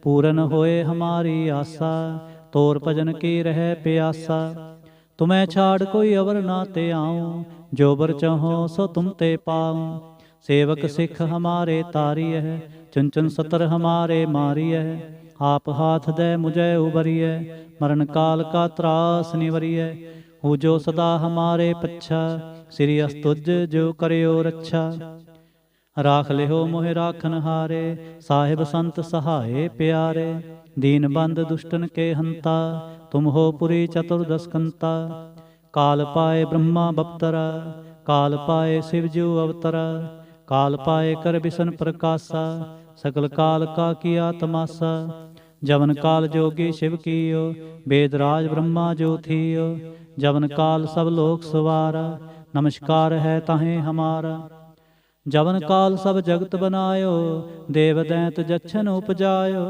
पूरन होए हमारी आशा तोर भजन की रहे प्यासा। तुम्हें छाड़ कोई अवर ना ते आऊं जो बर चाहो सो तुम ते पाऊं। सेवक सिख हमारे तारी है चुन चुन सतर हमारे मारी है। आप हाथ दे मुझे उबरिए मरण काल का त्रास निवरिए। हूँ जो सदा हमारे पच्छा श्री अस्तुज जो करियो रक्षा। राख लिहो मोहि राखन हारे साहिब संत सहाय प्यारे। दीन बंद दुष्टन के हंता तुम हो पुरी चतुर्दशकंता। काल पाए ब्रह्मा बप्तरा काल पाए शिवजू अवतरा। काल पाए कर बिसन प्रकाशा सकल काल का किया तमाशा। जवन काल जोगी शिव कियो वेदराज ब्रह्मा जो थियो। जवन काल सब लोक सवारा नमस्कार है ताहें हमारा। जवन काल सब जगत बनायो देव दैंत जच्छन उपजायो।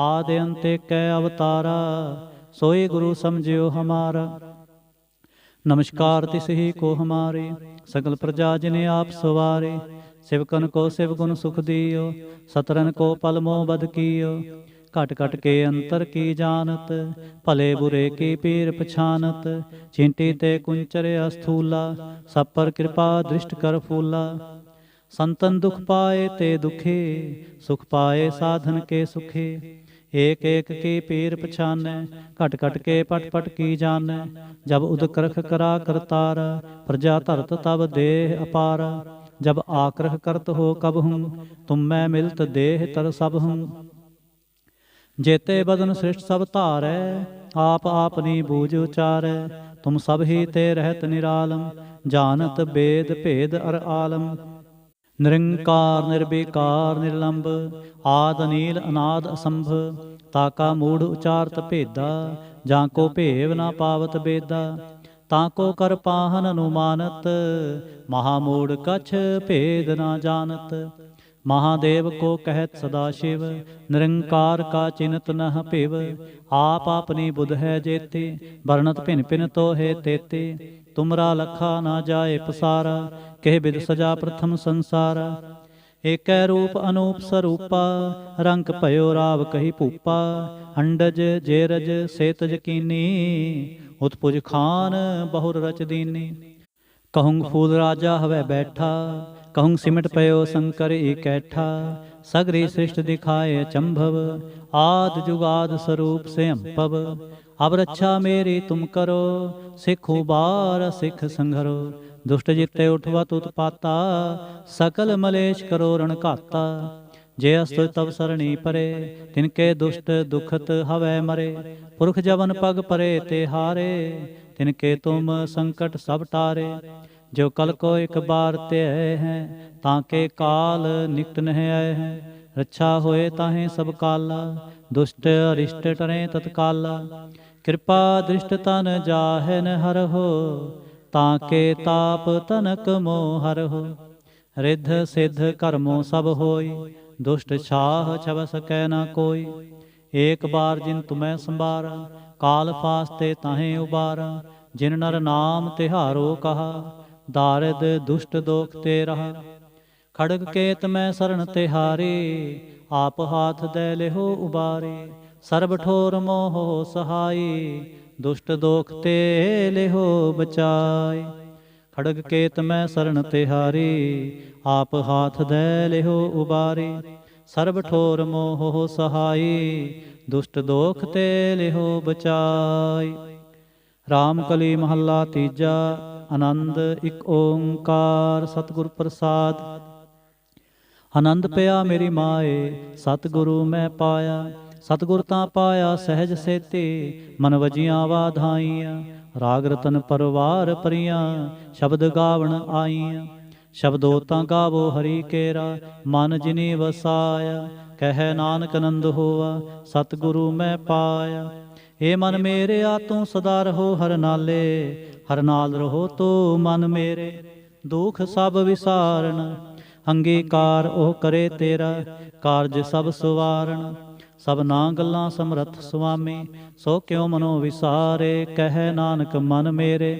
आदि अंत कै अवतारा सोई गुरु समझियो हमारा। नमस्कार तिस ही को हमारे सकल प्रजा जिन्हें आप सवारे। शिवकन को शिव गुण सुख दियो सतरन को पल मोह बद कियो। घट घट के अंतर की जानत भले बुरे की पीर पछानत। चींटी ते कुंचर अस्थूला सब पर कृपा दृष्ट कर फूला। संतन दुख पाए ते दुखे सुख पाए साधन के सुखे। एक एक की पीर पछाने घट घट के पट पट की जाने। जब उद करख करा करतारा प्रजा धरत तब देह अपारा। जब आक्रह करत हो कब हूँ, तुम मैं मिलत देह तर सब हूँ। जेते बदन सृष्ट सब धारै, आप आपनी बूझ उचारै। तुम सब ही ते रहत निरालम, जानत बेद भेद अर आलम। निरंकार निर्विकार निर्लंब, आद अनील अनाद असंभ। ताका मूढ़ उचारत भेदा, जाको भेव ना पावत बेदा। ताको कर पाहन अनुमानत, महामूढ़ कछ भेद ना जानत। महादेव को कहत सदाशिव, निरंकार का चिन्हत नह पिव। आप अपनी बुध है जेते, वर्णत भिन भिन तो है तेते। तुमरा लखा ना जाए पसारा, कह बिद सजा प्रथम संसारा। एक रूप अनूप स्वरूपा, रंग भयो राव कही भूपा। अंडज जेरज सेतज कीनी, उत्पुज खान बहुर रच दीनी। कहूँ फूल राजा हवै बैठा, कहूँ सिमट पयो शंकर इकैठा। सगरी सृष्टि दिखाए चंभव, आद जुगाद स्वरूप से अंपव। अब रक्षा मेरी तुम करो, सिख उबार सिख संघरो। दुष्ट जिते उठवत उत्पाता, सकल मलेश करो रण घाता। जे अस्तु तव सरणी परे, तिनके दुष्ट दुखत हवै मरे। पुरख जवन पग परे ते हारे, तिनके तुम संकट सब टारे। जो कल को एक बार ते हैं, ताके काल निकट नह आए हैं। रक्षा होए ताहें सब काला, दुष्ट अरिष्ट टरें तत्काला। कृपा दृष्ट तन जाहे न हर हो, ताके ताप तनक मोह हर हो। रिद्ध सिद्ध कर्मों सब होई, दुष्ट छाह छव सकै न कोई। एक बार जिन तुम्हें संभारा, काल फास्ते ताहें उबारा। जिन नर नाम तिहारो कहा, दारिद दुष्ट दोख ते रहा। खड़ग केत मैं शरण तिहारी, आप हाथ दे लेहो उबारी। सर्ब ठोर मोह सहाई, दुष्ट दोख ते लेहो बचाई। खड़ग केत मैं शरण तिहारी, आप हाथ दे लेहो उबारी। सर्ब ठोर मोह सहाई, दुष्ट दोख ते लेहो बचाई। राम कली महला तीजा। आनंद इक ओंकार सतगुर प्रसाद। आनंद पिया मेरी माए, सतगुरु मैं पाया। सतगुर तां पाया सहज सेते, मन वजियां वाधाइयां। राग रतन परवार परियां, शब्द गावण आईयां। शब्दो तां गावो हरि केरा, मन जिनी वसाया। कह नानक नंद होवा, सतगुरु मैं पाया। हे मन मेरे आ तू सदा रहो हर नाले, हर नाल रहो तो मन मेरे। दुख सब विसारण, अंगीकार ओह करे तेरा। कारज सब सुवारण, सबना गल्लां समरथ सुआमी। सो क्यों मनो विसारे, कह नानक मन मेरे।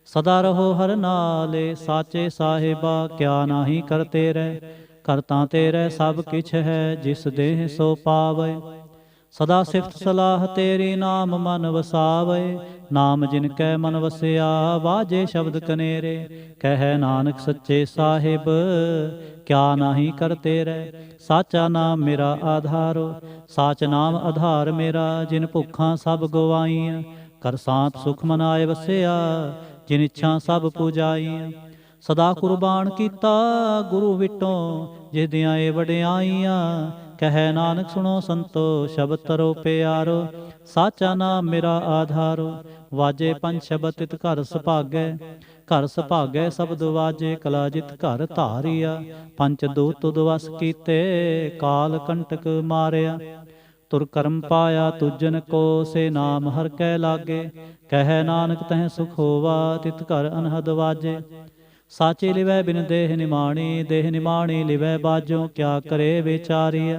सदा रहो हर नाले, साचे साहिबा क्या नाही करते रह। करता तेरे सब किछ है, जिस देह सो पावे। सदा सिफत सलाह तेरी, नाम मन वसावे। नाम जिनकै मन वसिया, वाजे शब्द कनेरे। कह नानक सच्चे साहिब, क्या नाही करते रह। साचा नाम मेरा आधारो, साच नाम आधार मेरा। जिन भुखां सब गवाईयां, कर सांत सुख मनाए वसिया। जिन इच्छा सब पूजाईयां, सदा कुर्बान कीता गुरु विटों। जिस दियां ए वडियाईयां, कह नानक सुनो संतो शब्द तरो प्यारो। साचा नाम मेरा आधारो, वाजे पंच शब्द तित घर सुभागै। घर सुभागै शब्द वाजे, कला जित घर धारिया। पंच दूत तुद वस कीते, काल कंटक मारिया। तुर कर्म पाया तुजन को, से नाम हर कै लागे। कह नानक तह सुख होवा, तित घर अनहद वाजे। साचे लिवै बिन देह निमाणी, देह निमाणी लिवै बाजों। क्या करे बेचारिया,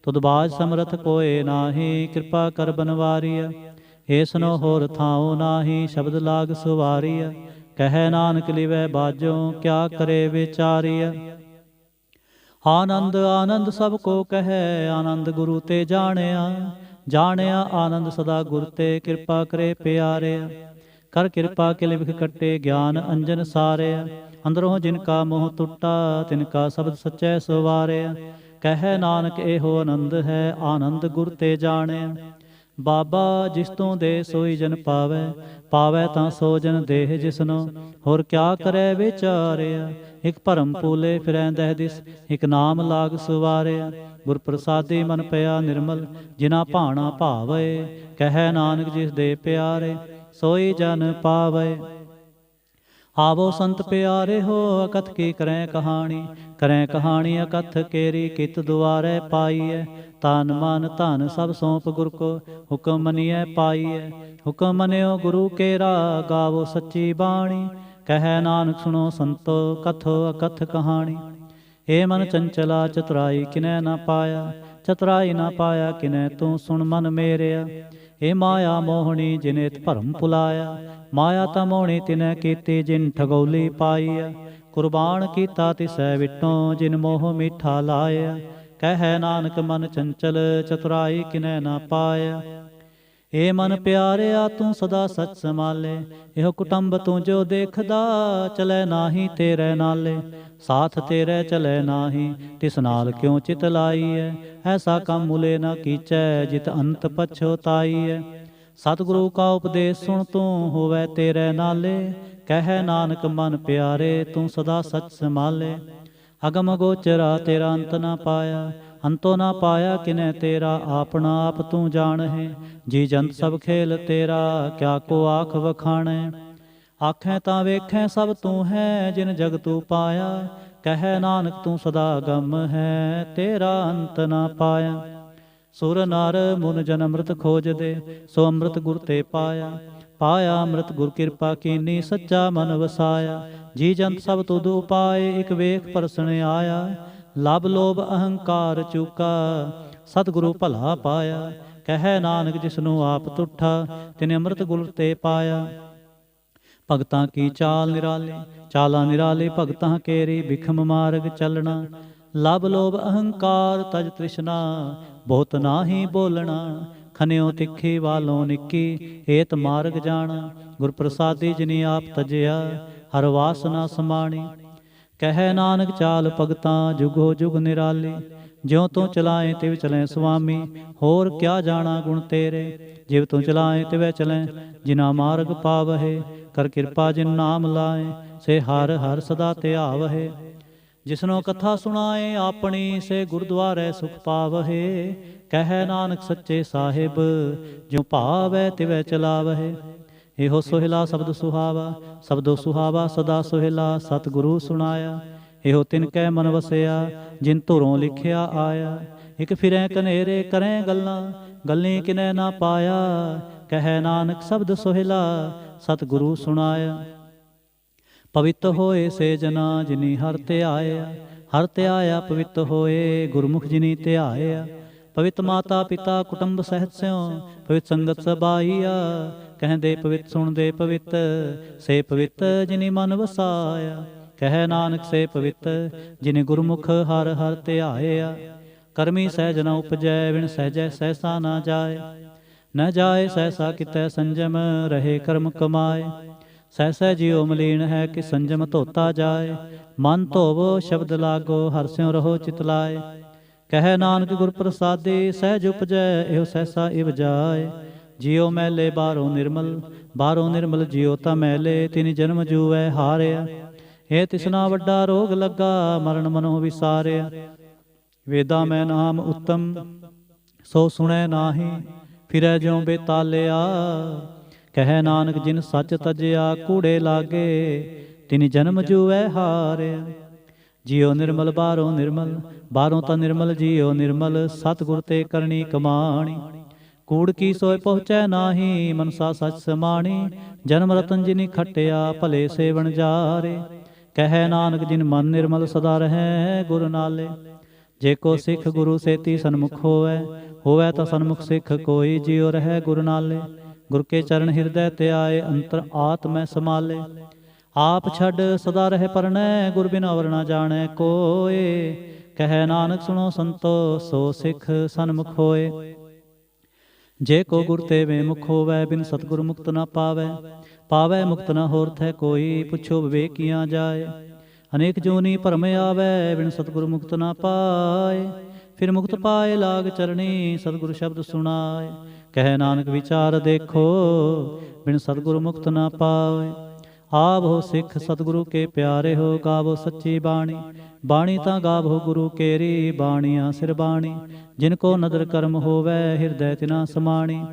तुद बाज समरथ कोय नाही। कृपा कर बनवारिया, हे सुनो होर थाओ नाही। शब्द लाग सुवारिया, कह नानक लिवै बाजों। क्या करे बेचारिया। आनंद आनंद सब को कहे, आनंद गुरु ते जानिया। जानिया आनंद सदा गुर ते, कृपा करे प्यारिया। कर कृपा के लिख कट्टे, ज्ञान अंजन सारिया। अंदरों जिनका मोह टुटा, तिनका शब्द सच्चै सवारिया। कह नानक एहो आनंद है, आनंद गुर ते जानिया। बाबा जिस तों दे सोई जन पावै, पावै तां सो जन देह जिसनो। होर क्या करे विचारिया, ਇਕ ਭਰਮ ਪੂਲੇ ਫਿਰੈ ਦਹਿ ਦਿਸ, ਇਕ ਨਾਮ ਲਾਗ ਸੁਵਾਰਿਆ। ਗੁਰ ਪ੍ਰਸਾਦੀ ਮਨ ਪਿਆ ਨਿਰਮਲ, ਜਿਨਾ ਭਾਣਾ ਭਾਵੈ। ਕਹਿ ਨਾਨਕ ਜਿਸ ਦੇ ਪਿਆਰੇ, ਸੋਈ ਜਨ ਪਾਵੈ। ਆਵੋ ਸੰਤ ਪਿਆਰੇ ਹੋ, ਅਕਥ ਕੀ ਕਰੈ ਕਹਾਣੀ। ਕਰੈ ਕਹਾਣੀ ਅਕਥ ਕੇਰੀ, ਕਿਤ ਦੁਆਰੈ ਪਾਈਐ। ਤਨ ਮਨ ਧਨ ਸਭ ਸੌਂਪ ਗੁਰ ਕੋ, ਹੁਕਮ ਮਨੀਐ ਪਾਈਐ। ਹੁਕਮ ਮਨਿਓ ਗੁਰੂ ਕੇਰਾ, ਗਾਵੋ ਸੱਚੀ ਬਾਣੀ। ਕਹਿ ਨਾਨਕ ਸੁਣੋ ਸੰਤੋ, ਕਥੋ ਅਕਥ ਕਹਾਣੀ। ਏ ਮਨ ਚੰਚਲਾ ਚਤੁਰਾਈ ਕਿਨੈ ਨਾ ਪਾਇਆ, ਚਤੁਰਾਈ ਨਾ ਪਾਇਆ ਕਿਨੈ ਤੂੰ ਸੁਣ ਮਨ ਮੇਰਿਆ। ਏ ਮਾਇਆ ਮੋਹਣੀ ਜਿਨੇ ਭਰਮ ਭੁਲਾਇਆ, ਮਾਇਆ ਤਾਂ ਮੋਹਣੀ ਤਿਨੈ ਕੀਤੀ ਜਿਨ ਠਗੌਲੀ ਪਾਈਆ। ਕੁਰਬਾਨ ਕੀਤਾ ਤਿਸੈ ਵਿਟੋਂ, ਜਿਨ ਮੋਹ ਮੀਠਾ ਲਾਇਆ। ਕਹਿ ਨਾਨਕ ਮਨ ਚੰਚਲ, ਚਤੁਰਾਈ ਕਿਨੈ ਨਾ ਪਾਇਆ। ਏ ਮਨ ਪਿਆਰਿਆ ਤੂੰ ਸਦਾ ਸਚ ਸੰਭਾਲੇ, ਇਹੋ ਕੁਟੰਬ ਤੂੰ ਜੋ ਦੇਖਦਾ, ਚਲੈ ਨਾਹੀ ਤੇਰੇ ਨਾਲੇ। ਸਾਥ ਤੇਰੇ ਚਲੈ ਨਾਹੀ, ਤਿਸ ਨਾਲ ਕਿਉ ਚਿਤ ਲਾਈਐ। ਐਸਾ ਕੰਮ ਮੁਲੇ ਨਾ ਕੀਚੈ, ਜਿਤ ਅੰਤ ਪਛੋਤਾਈਐ। ਸਤਿਗੁਰੂ ਕਾ ਉਪਦੇਸ਼ ਸੁਣ ਤੂੰ, ਹੋਵੈ ਤੇਰੇ ਨਾਲੇ। ਕਹਿ ਨਾਨਕ ਮਨ ਪਿਆਰੇ, ਤੂੰ ਸਦਾ ਸਚ ਸੰਭਾਲੇ। ਅਗਮ ਗੋਚਰਾ ਤੇਰਾ ਅੰਤ ਨਾ ਪਾਇਆ, ਅੰਤੋ ਨਾ ਪਾਇਆ ਕਿਨੈ ਤੇਰਾ। ਆਪਣਾ ਆਪ ਤੂੰ ਜਾਣਹਿ, ਜੀ ਜੰਤ ਸਭ ਖੇਲ ਤੇਰਾ। ਕਿਆ ਕੋ ਆਖ ਵਖਾਣੈ, ਆਖੈ ਤਾਂ ਵੇਖੈ ਸਭ ਤੂੰ ਹੈ। ਜਿਨ ਜਗ ਤੂੰ ਪਾਇਆ, ਕਹਿ ਨਾਨਕ ਤੂੰ ਸਦਾ ਗਮ ਹੈ, ਤੇਰਾ ਅੰਤ ਨਾ ਪਾਇਆ। ਸੁਰ ਨਰ ਮੁਨ ਜਨ ਅੰਮ੍ਰਿਤ ਖੋਜਦੇ, ਸੋ ਅੰਮ੍ਰਿਤ ਗੁਰ ਤੇ ਪਾਇਆ। ਪਾਇਆ ਅੰਮ੍ਰਿਤ ਗੁਰ ਕਿਰਪਾ ਕੀਨੀ, ਸੱਚਾ ਮਨ ਵਸਾਇਆ। ਜੀ ਜੰਤ ਸਭ ਤੁਧ ਉਪਾਏ, ਇਕ ਵੇਖ ਪਰਸਣ ਆਇਆ। ਲਭ ਲੋਭ ਅਹੰਕਾਰ ਚੂਕਾ, ਸਤਿਗੁਰੂ ਭਲਾ ਪਾਇਆ। ਕਹਿ ਨਾਨਕ ਜਿਸਨੂੰ ਆਪ ਤੁਠਾ, ਤਿਨੇ ਅੰਮ੍ਰਿਤ ਗੁਰ ਤੇ ਪਾਇਆ। ਭਗਤਾਂ ਕੀ ਚਾਲ ਨਿਰਾਲੀ, ਚਾਲਾਂ ਨਿਰਾਲੀ ਭਗਤਾਂ ਕੇਰੀ। ਬਿਖਮ ਮਾਰਗ ਚੱਲਣਾ, ਲਭ ਲੋਭ ਅਹੰਕਾਰ ਤਜ ਤ੍ਰਿਸ਼ਨਾ। ਬਹੁਤ ਨਾਹੀ ਬੋਲਣਾ, ਖਨਿਓ ਤਿੱਖੀ ਵਾਲੋਂ ਨਿੱਕੀ। ਏਤ ਮਾਰਗ ਜਾਣਾ, ਗੁਰ ਪ੍ਰਸਾਦੀ ਜਿਨੀ ਆਪ ਤਜਿਆ। ਹਰ ਵਾਸਨਾ ਸਮਾਣੀ। ਕਹਿ ਨਾਨਕ ਚਾਲ ਭਗਤਾਂ, ਜੁਗੋ ਜੁਗ ਨਿਰਾਲੀ। ਜਿਉ ਤੂੰ ਚਲਾਏ ਤਿਵ ਚਲੈ ਸੁਆਮੀ, ਹੋਰ ਕਿਆ ਜਾਣਾ ਗੁਣ ਤੇਰੇ। ਜਿਵ ਤੂੰ ਚਲਾਏ ਤਿਵੈ ਚਲੈ, ਜਿਨਾ ਮਾਰਗ ਪਾਵਹਿ। ਕਰ ਕਿਰਪਾ ਜਿਨ ਨਾਮ ਲਾਏ, ਸੇ ਹਰ ਹਰ ਸਦਾ ਧਿਆਵਹਿ। ਜਿਸਨੋ ਕਥਾ ਸੁਣਾਏ ਆਪਣੀ, ਸੇ ਗੁਰਦੁਆਰੇ ਸੁਖ ਪਾਵਹਿ। ਕਹਿ ਨਾਨਕ ਸੱਚੇ ਸਾਹਿਬ, ਜਿਉ ਭਾਵੈ ਤਿਵੈ ਚਲਾਵਹਿ। ਇਹੋ ਸੋਹਿਲਾ ਸ਼ਬਦ ਸੁਹਾਵਾ, ਸ਼ਬਦੋ ਸੁਹਾਵਾ ਸਦਾ ਸੋਹਿਲਾ। ਸਤਿਗੁਰੂ ਸੁਣਾਇਆ, ਇਹੋ ਤਿਨ ਕੈ ਮਨ ਵਸਿਆ, ਜਿਨ ਧੁਰੋਂ ਲਿਖਿਆ ਆਇਆ। ਇਕ ਫਿਰੈ ਕਨੇਰੇ ਕਰੈ ਗੱਲਾਂ, ਗੱਲੀ ਕਿਨੈ ਨਾ ਪਾਇਆ। ਕਹਿ ਨਾਨਕ ਸ਼ਬਦ ਸੋਹਿਲਾ, ਸਤਿਗੁਰੂ ਸੁਣਾਇਆ। ਪਵਿੱਤ ਹੋਏ ਸੇ ਜਨਾ, ਜਿਨੀ ਹਰ ਧਿਆਇਆ। ਹਰ ਧਿਆਇਆ ਪਵਿੱਤ ਹੋਏ, ਗੁਰਮੁਖ ਜਿਨੀ ਧਿਆਇਆ। ਪਵਿੱਤ ਮਾਤਾ ਪਿਤਾ ਕੁਟੁੰਬ ਸਹਿਤ ਸਿਉ, ਪਵਿੱਤ ਸੰਗਤ ਸਬਾਈਆ। ਕਹਿੰਦੇ ਪਵਿੱਤ ਸੁਣਦੇ ਪਵਿੱਤ, ਸੇ ਪਵਿੱਤ ਜਿਨੀ ਮਨ ਵਸਾਇਆ। ਕਹਿ ਨਾਨਕ ਸੇ ਪਵਿੱਤ, ਜਿਨੇ ਗੁਰਮੁਖ ਹਰ ਹਰ ਧਿਆਇਆ। ਕਰਮੀ ਸਹਿਜ ਨ ਉਪਜੈ, ਵਿਣ ਸਹਿਜੈ ਸਹਿਸਾ ਨਾ ਜਾਏ। ਨ ਜਾਏ ਸਹਿਸਾ ਕਿਤੈ ਸੰਜਮ, ਰਹੇ ਕਰਮ ਕਮਾਏ। ਸਹਿਸੈ ਜਿਉ ਮਲੀਨ ਹੈ, ਕਿ ਸੰਜਮ ਧੋਤਾ ਜਾਏ। ਮਨ ਧੋਵੋ ਸ਼ਬਦ ਲਾਗੋ, ਹਰਿ ਸਿਉ ਰਹੋ ਚਿਤ ਲਾਏ। ਕਹਿ ਨਾਨਕ ਗੁਰ ਪ੍ਰਸਾਦੀ, ਸਹਿਜ ਉਪਜੈ ਇਹੋ ਸਹਿਸਾ ਇਵ ਜਾਏ। ਜਿਉ ਮੈਲੇ ਬਾਹਰੋਂ ਨਿਰਮਲ, ਬਾਹਰੋਂ ਨਿਰਮਲ ਜਿਉ ਤਾਂ ਮੈਲੇ। ਤਿਨ ਜਨਮ ਜੂਐ ਹਾਰਿਆ, ਇਹ ਤਿਸਨਾ ਵੱਡਾ ਰੋਗ ਲੱਗਾ। ਮਰਨ ਮਨੋ ਵਿਸਾਰਿਆ। ਵੇਦਾਂ ਮੈਂ ਨਾਮ ਉੱਤਮ, ਸੋ ਸੁਣੈ ਨਾਹੀ। ਫਿਰੈ ਜਿਉ ਬੇਤਾਲਿਆ। ਕਹਿ ਨਾਨਕ ਜਿਨ ਸੱਚ ਤਜਿਆ, ਕੂੜੇ ਲਾਗੇ। ਤਿਨ ਜਨਮ ਜੂਐ ਹਾਰਿਆ। ਜਿਉ ਨਿਰਮਲ ਬਾਹਰੋਂ ਨਿਰਮਲ, ਬਾਹਰੋਂ ਤਾਂ ਨਿਰਮਲ ਜਿਉ ਨਿਰਮਲ। ਸਤਿਗੁਰ ਤੇ ਕਰਨੀ ਕਮਾਣੀ, ਕੂੜ ਕੀ ਸੋਇ ਪਹੁੰਚੈ ਨਾਹੀ। ਮਨਸਾ ਸਚ ਸਮਾਣੀ, ਜਨਮ ਰਤਨ ਜਿਨੀ ਖਟਿਆ। ਭਲੇ ਸੇਵਨ ਜਾਰੇ। ਕਹਿ ਨਾਨਕ ਜਿਨ ਮਨ ਨਿਰਮਲ, ਸਦਾ ਰਹੈ ਗੁਰ ਨਾਲੇ। ਜੇ ਕੋ ਸਿੱਖ ਗੁਰੂ ਸੇਤੀ ਸਨਮੁਖ ਹੋਵੈ, ਹੋਵੈ ਤਾਂ ਸਨਮੁਖ ਸਿੱਖ ਕੋਈ। ਜਿਉ ਰਹੈ ਗੁਰ ਨਾਲੇ, ਗੁਰ ਕੇ ਚਰਨ ਹਿਰਦੈ ਧਿਆਏ। ਅੰਤਰ ਆਤਮੈ ਸਮਾਲੇ। ਆਪ ਛੱਡ ਸਦਾ ਰਹਿ ਪਰਣੈ, ਗੁਰ ਬਿਨ ਅਵਰ ਨਾ ਜਾਣੈ ਕੋਇ। ਕਹਿ ਨਾਨਕ ਸੁਣੋ ਸੰਤੋ, ਸੋ ਸਿੱਖ ਸਨਮੁਖ ਹੋਏ। ਜੇ ਕੋ ਗੁਰ ਤੇ ਵੇ ਮੁਖ ਹੋਵੈ, ਬਿਨ ਸਤਿਗੁਰ ਮੁਕਤ ਨਾ ਪਾਵੈ। ਪਾਵੈ ਮੁਕਤ ਨਾ ਹੋਰ ਥੈ ਕੋਈ, ਪੁੱਛੋ ਵਿਵੇਕੀਆਂ ਜਾਏ। ਅਨੇਕ ਜੂਨੀ ਭਰਮ ਆਵੈ, ਬਿਨ ਸਤਿਗੁਰ ਮੁਕਤ ਨਾ ਪਾਏ। ਫਿਰ ਮੁਕਤ ਪਾਏ ਲਾਗ ਚਰਣੀ, ਸਤਿਗੁਰ ਸ਼ਬਦ ਸੁਣਾਏ। ਕਹਿ ਨਾਨਕ ਵਿਚਾਰ ਦੇਖੋ, ਬਿਨ ਸਤਿਗੁਰ ਮੁਕਤ ਨਾ ਪਾਏ। ਆਵੋ ਸਿੱਖ ਸਤਿਗੁਰੂ ਕੇ ਪਿਆਰੇ ਹੋ, ਗਾਵੋ ਸੱਚੀ ਬਾਣੀ। ਬਾਣੀ ਤਾਂ ਗਾਵੋ ਗੁਰੂ ਕੇਰੀ, ਬਾਣੀਆਂ ਸਿਰ ਬਾਣੀ। ਜਿਨ ਕੋ ਨਦਰ ਕਰਮ ਹੋਵੈ, ਹਿਰਦੈ ਤਿਨਾ ਸਮਾਣੀ।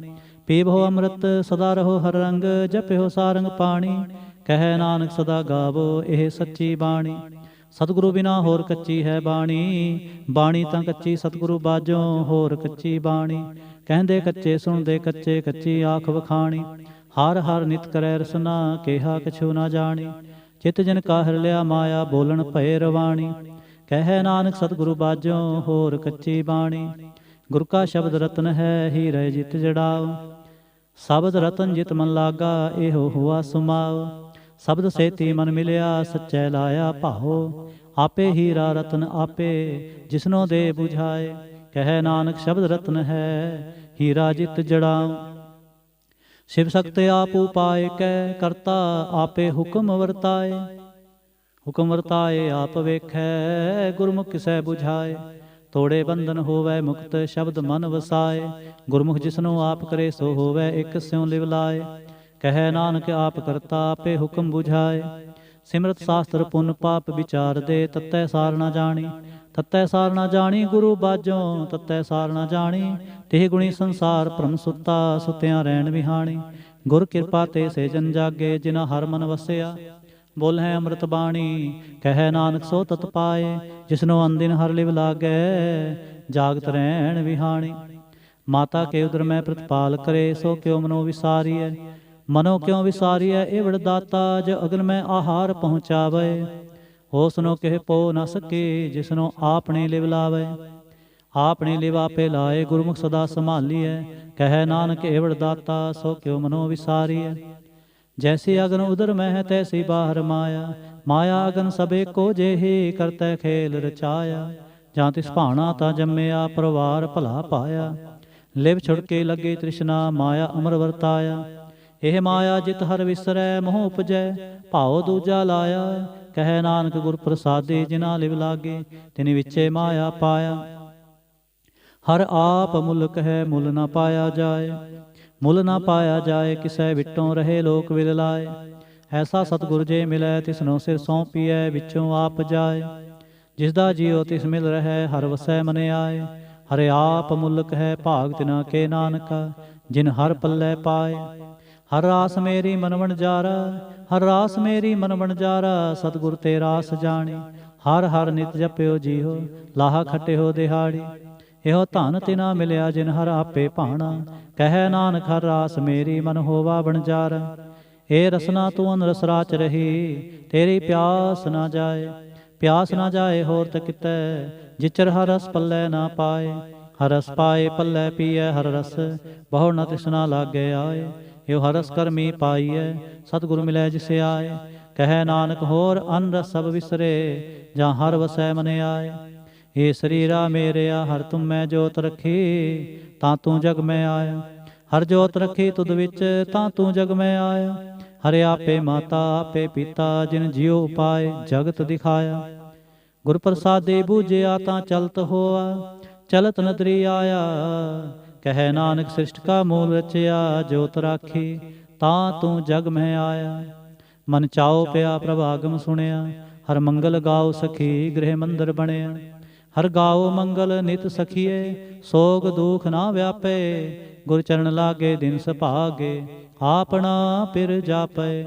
ਪੀਵੋ ਅੰਮ੍ਰਿਤ ਸਦਾ ਰਹੋ ਹਰ ਰੰਗ, ਜਪਿਓ ਸਾਰੰਗ ਪਾਣੀ। ਕਹੈ ਨਾਨਕ ਸਦਾ ਗਾਵੋ ਇਹ ਸੱਚੀ ਬਾਣੀ। ਸਤਿਗੁਰੂ ਬਿਨਾ ਹੋਰ ਕੱਚੀ ਹੈ ਬਾਣੀ, ਬਾਣੀ ਤਾਂ ਕੱਚੀ ਸਤਿਗੁਰੂ ਬਾਝੋਂ ਹੋਰ ਕੱਚੀ ਬਾਣੀ। ਕਹਿੰਦੇ ਕੱਚੇ ਸੁਣਦੇ ਕੱਚੇ, ਕੱਚੀ ਆਖ ਵਖਾਣੀ। ਹਰ ਹਰ ਨਿਤ ਕਰੈ ਰਸਨਾ, ਕਿਹਾ ਕਛੂ ਨਾ ਜਾਣੀ। ਚਿਤ ਜਿਨ ਕਾਹਰ ਲਿਆ ਮਾਇਆ, ਬੋਲਣ ਭਏ ਰਵਾਣੀ। ਕਹੈ ਨਾਨਕ ਸਤਿਗੁਰੂ ਬਾਝੋਂ ਹੋਰ ਕੱਚੀ ਬਾਣੀ। ਗੁਰ ਕਾ ਸ਼ਬਦ ਰਤਨ ਹੈ, ਹੀਰੇ ਜਿਤ ਜੜਾਓ। ਸ਼ਬਦ ਰਤਨ ਜਿਤ ਮਨ ਲਾਗਾ, ਇਹੋ ਹੁਆ ਸੁਮਾਓ। ਸ਼ਬਦ ਸੇਤੀ ਮਨ ਮਿਲਿਆ, ਸੱਚੈ ਲਾਇਆ ਭਾਓ। ਆਪੇ ਹੀਰਾ ਰਤਨ ਆਪੇ, ਜਿਸਨੋ ਦੇ 부ਝਾਏ। ਕਹੈ ਨਾਨਕ ਸ਼ਬਦ ਰਤਨ ਹੈ, ਹੀਰਾ ਜਿਤ ਜੜਾਓ। ਸ਼ਿਵ ਸ਼ਕਤ ਆਪ ਉਪਾਇ ਕੈ, ਕਰਤਾ ਆਪੇ ਹੁਕਮ ਵਰਤਾਏ। ਹੁਕਮ ਵਰਤਾਏ ਆਪ ਵੇਖੈ, ਗੁਰਮੁਖ ਕਿਸੈ 부ਝਾਏ। ਤੋੜੇ ਬੰਧਨ ਹੋਵੈ ਮੁਕਤ, ਸ਼ਬਦ ਮਨ ਵਸਾਏ। ਗੁਰਮੁਖ ਜਿਸਨੂੰ ਆਪ ਕਰੇ ਸੋ ਹੋਵੈ, ਇੱਕ ਸਿਉ ਲਿਵ ਲਾਏ। ਕਹੈ ਨਾਨਕ ਆਪ ਕਰਤਾ ਆਪੇ ਹੁਕਮ 부ਝਾਏ। ਸਿਮਰਤ ਸ਼ਾਸਤਰ ਪੁੰਨ ਪਾਪ ਵਿਚਾਰ ਦੇ, ਤਤੈ ਸਾਰ ਨਾ ਜਾਣੀ। ਤਤੈ ਸਾਰ ਨਾ ਜਾਣੀ ਗੁਰੂ ਬਾਝੋਂ, ਤਤੈ ਸਾਰ ਨਾ ਜਾਣੀ। ਤਿਹ ਗੁਣੀ ਸੰਸਾਰ ਭ੍ਰਮ ਸੁੱਤਾ, ਸੁਤਿਆਂ ਰਹਿਣ ਵਿਹਾਣੀ। ਗੁਰ ਕਿਰਪਾ ਤੇ ਸੇ ਜਨ ਜਾਗੇ, ਜਿਨਾ ਹਰ ਮਨ ਵਸਿਆ। ਬੋਲਹਿ ਅੰਮ੍ਰਿਤ ਬਾਣੀ, ਕਹੈ ਨਾਨਕ ਸੋ ਤਤ ਪਾਏ। ਜਿਸਨੋ ਅਨਦਿਨ ਹਰ ਲਿਵ ਲਾਗੈ, ਜਾਗਤ ਰਹਿਣ ਵਿਹਾਣੀ। ਮਾਤਾ ਕੇ ਉਦਰ ਮੈਂ ਪ੍ਰਤਪਾਲ ਕਰੇ, ਸੋ ਕਿਉ ਮਨੋ ਵਿਸਾਰੀਐ। ਮਨੋ ਕਿਉ ਵਿਸਾਰੀਐ ਏਵੜ ਦਾਤਾ, ਜੋ ਅਗਨ ਮੈਂ ਆਹਾਰ ਪਹੁੰਚਾਵੇ। ਹੋਸਨੋ ਕਿਹ ਪੋ ਨ ਸਕੇ, ਜਿਸਨੋ ਆਪਣੀ ਲਿਵ ਲਾਵੇ। ਆਪਣੀ ਲਿਵ ਆਪੇ ਲਾਏ, ਗੁਰਮੁਖ ਸਦਾ ਸੰਭਾਲੀਐ। ਕਹੈ ਨਾਨਕ ਏਵੜ ਦਾਤਾ, ਸੋ ਕਿਉ ਮਨੋ ਵਿਸਾਰੀਐ। ਜੈਸੀ ਅਗਨ ਉਦਰ ਮਹਿ, ਤੈਸੀ ਬਾਹਰ ਮਾਇਆ। ਮਾਇਆ ਅਗਨ ਸਭ ਏਕੋ ਜਿਹੀ, ਕਰਤੈ ਖੇਲ ਰਚਾਇਆ। ਜਾਂ ਤਿਸ ਭਾਣਾ ਤਾਂ ਜੰਮਿਆ, ਪਰਵਾਰ ਭਲਾ ਪਾਇਆ। ਲਿਵ ਛੁੜਕੇ ਲੱਗੇ ਤ੍ਰਿਸ਼ਨਾ, ਮਾਇਆ ਅਮਰ ਵਰਤਾਇਆ। ਇਹ ਮਾਇਆ ਜਿਤ ਹਰ ਵਿਸਰੈ, ਮੋਹ ਉਪਜੈ ਭਾਉ ਦੂਜਾ ਲਾਇਆ। ਕਹੈ ਨਾਨਕ ਗੁਰ ਪ੍ਰਸਾਦੇ, ਜਿਨਾ ਲਿਵ ਲਾਗੇ, ਤਿਨ ਵਿਚੇ ਮਾਇਆ ਪਾਇਆ। ਹਰ ਆਪ ਮੁਲਕ ਹੈ, ਮੁੱਲ ਨਾ ਪਾਇਆ ਜਾਏ। ਮੁੱਲ ਨਾ ਪਾਇਆ ਜਾਏ, ਕਿਸੈ ਵਿਟੋਂ ਰਹੇ ਲੋਕ ਵਿਲ ਲਾਏ। ਐਸਾ ਸਤਿਗੁਰ ਜੇ ਮਿਲੈ, ਤਿਸਨੋ ਸਿਰ ਸੌਂਪੀਐ, ਵਿੱਚੋਂ ਆਪ ਜਾਏ। ਜਿਸਦਾ ਜੀਉ ਤਿਸ ਮਿਲ ਰਹੈ, ਹਰ ਵਸੈ ਮਨ ਆਏ। ਹਰਿ ਆਪ ਮੁਲਕ ਹੈ, ਭਾਗ ਤਿਨਾ ਕੇ ਨਾਨਕਾ, ਜਿਨ ਹਰ ਪੱਲੇ ਪਾਏ। ਹਰ ਰਾਸ ਮੇਰੀ ਮਨ ਵਣਜਾਰਾ, ਹਰ ਰਾਸ ਮੇਰੀ ਮਨ ਵਣਜਾਰਾ। ਸਤਿਗੁਰ ਤੇ ਰਾਸ ਜਾਣੀ, ਹਰ ਹਰ ਨਿਤ ਜਪਿਓ ਜੀਓ, ਲਾਹਾ ਖਟਿਓ ਦਿਹਾੜੀ। ਇਹੋ ਧਨ ਤਿਨਾ ਮਿਲਿਆ, ਜਿਨ ਹਰ ਆਪੇ ਭਾਣਾ। ਕਹੈ ਨਾਨਕ ਹਰ ਰਾਸ ਮੇਰੀ, ਮਨ ਹੋਵਾ ਵਣਜਾਰਾ। ਏ ਰਸਨਾ ਤੂੰ ਅਨਰਸ ਰਾਚ ਰਹੀ, ਤੇਰੀ ਪਿਆਸ ਨਾ ਜਾਏ। ਪਿਆਸ ਨਾ ਜਾਏ ਹੋਰ ਤ ਕਿਤੈ, ਜਿਚਰ ਹਰ ਰਸ ਪੱਲੇ ਨਾ ਪਾਏ। ਹਰ ਰਸ ਪਾਏ ਪੱਲੇ ਪੀਐ ਹਰ ਰਸ, ਬਹੁ ਨ ਤਿਸਨਾ ਲਾਗੇ ਆਏ। ਇਹੋ ਹਰ ਰਸ ਕਰਮੀ ਪਾਈਐ, ਸਤਿਗੁਰ ਮਿਲੈ ਜਿਸ ਆਏ। ਕਹੈ ਨਾਨਕ ਹੋਰ ਅਨ ਰਸ ਸਭ ਵਿਸਰੇ, ਜਾਂ ਹਰ ਵਸੈ ਮਨ ਆਏ। ਏ ਸਰੀਰਾ ਮੇਰਿਆ ਹਰ ਤੁਮ ਮੈਂ ਜੋਤ ਰੱਖੀ, ਤਾਂ ਤੂੰ ਜਗ ਮੈਂ ਆਇਆ। ਹਰ ਜੋਤ ਰੱਖੀ ਤੁਧ ਵਿੱਚ, ਤਾਂ ਤੂੰ ਜਗ ਮੈਂ ਆਇਆ। ਹਰਿ ਆਪੇ ਮਾਤਾ ਆਪੇ ਪਿਤਾ, ਜਿਨ ਜਿਉ ਉਪਾਏ ਜਗਤ ਦਿਖਾਇਆ। ਗੁਰ ਪ੍ਰਸਾਦੇ ਬੂਝਿਆ, ਤਾਂ ਚਲਤ ਹੋਆ, ਚਲਤ ਨਦਰੀ ਆਇਆ। ਕਹੈ ਨਾਨਕ ਸ੍ਰਿਸ਼ਟ ਕਾ ਮੂਲ ਰਚਿਆ, ਜੋਤ ਰਾਖੀ ਤਾਂ ਤੂੰ ਜਗ ਮਹਿ ਆਇਆ। ਮਨ ਚਾਉ ਪਿਆ ਪ੍ਰਭ ਆਗਮ ਸੁਣਿਆ, ਹਰ ਮੰਗਲ ਗਾਓ ਸਖੀ ਗ੍ਰਹਿ ਮੰਦਰ ਬਣਿਆ। ਹਰ ਗਾਓ ਮੰਗਲ ਨਿਤ ਸਖੀਏ, ਸੋਗ ਦੁਖ ਨਾ ਵਿਆਪੇ। ਗੁਰ ਚਰਨ ਲਾਗੇ ਦਿਨ ਸੁਭਾਗੇ, ਆਪਣਾ ਪਿਰ ਜਾਪੈ।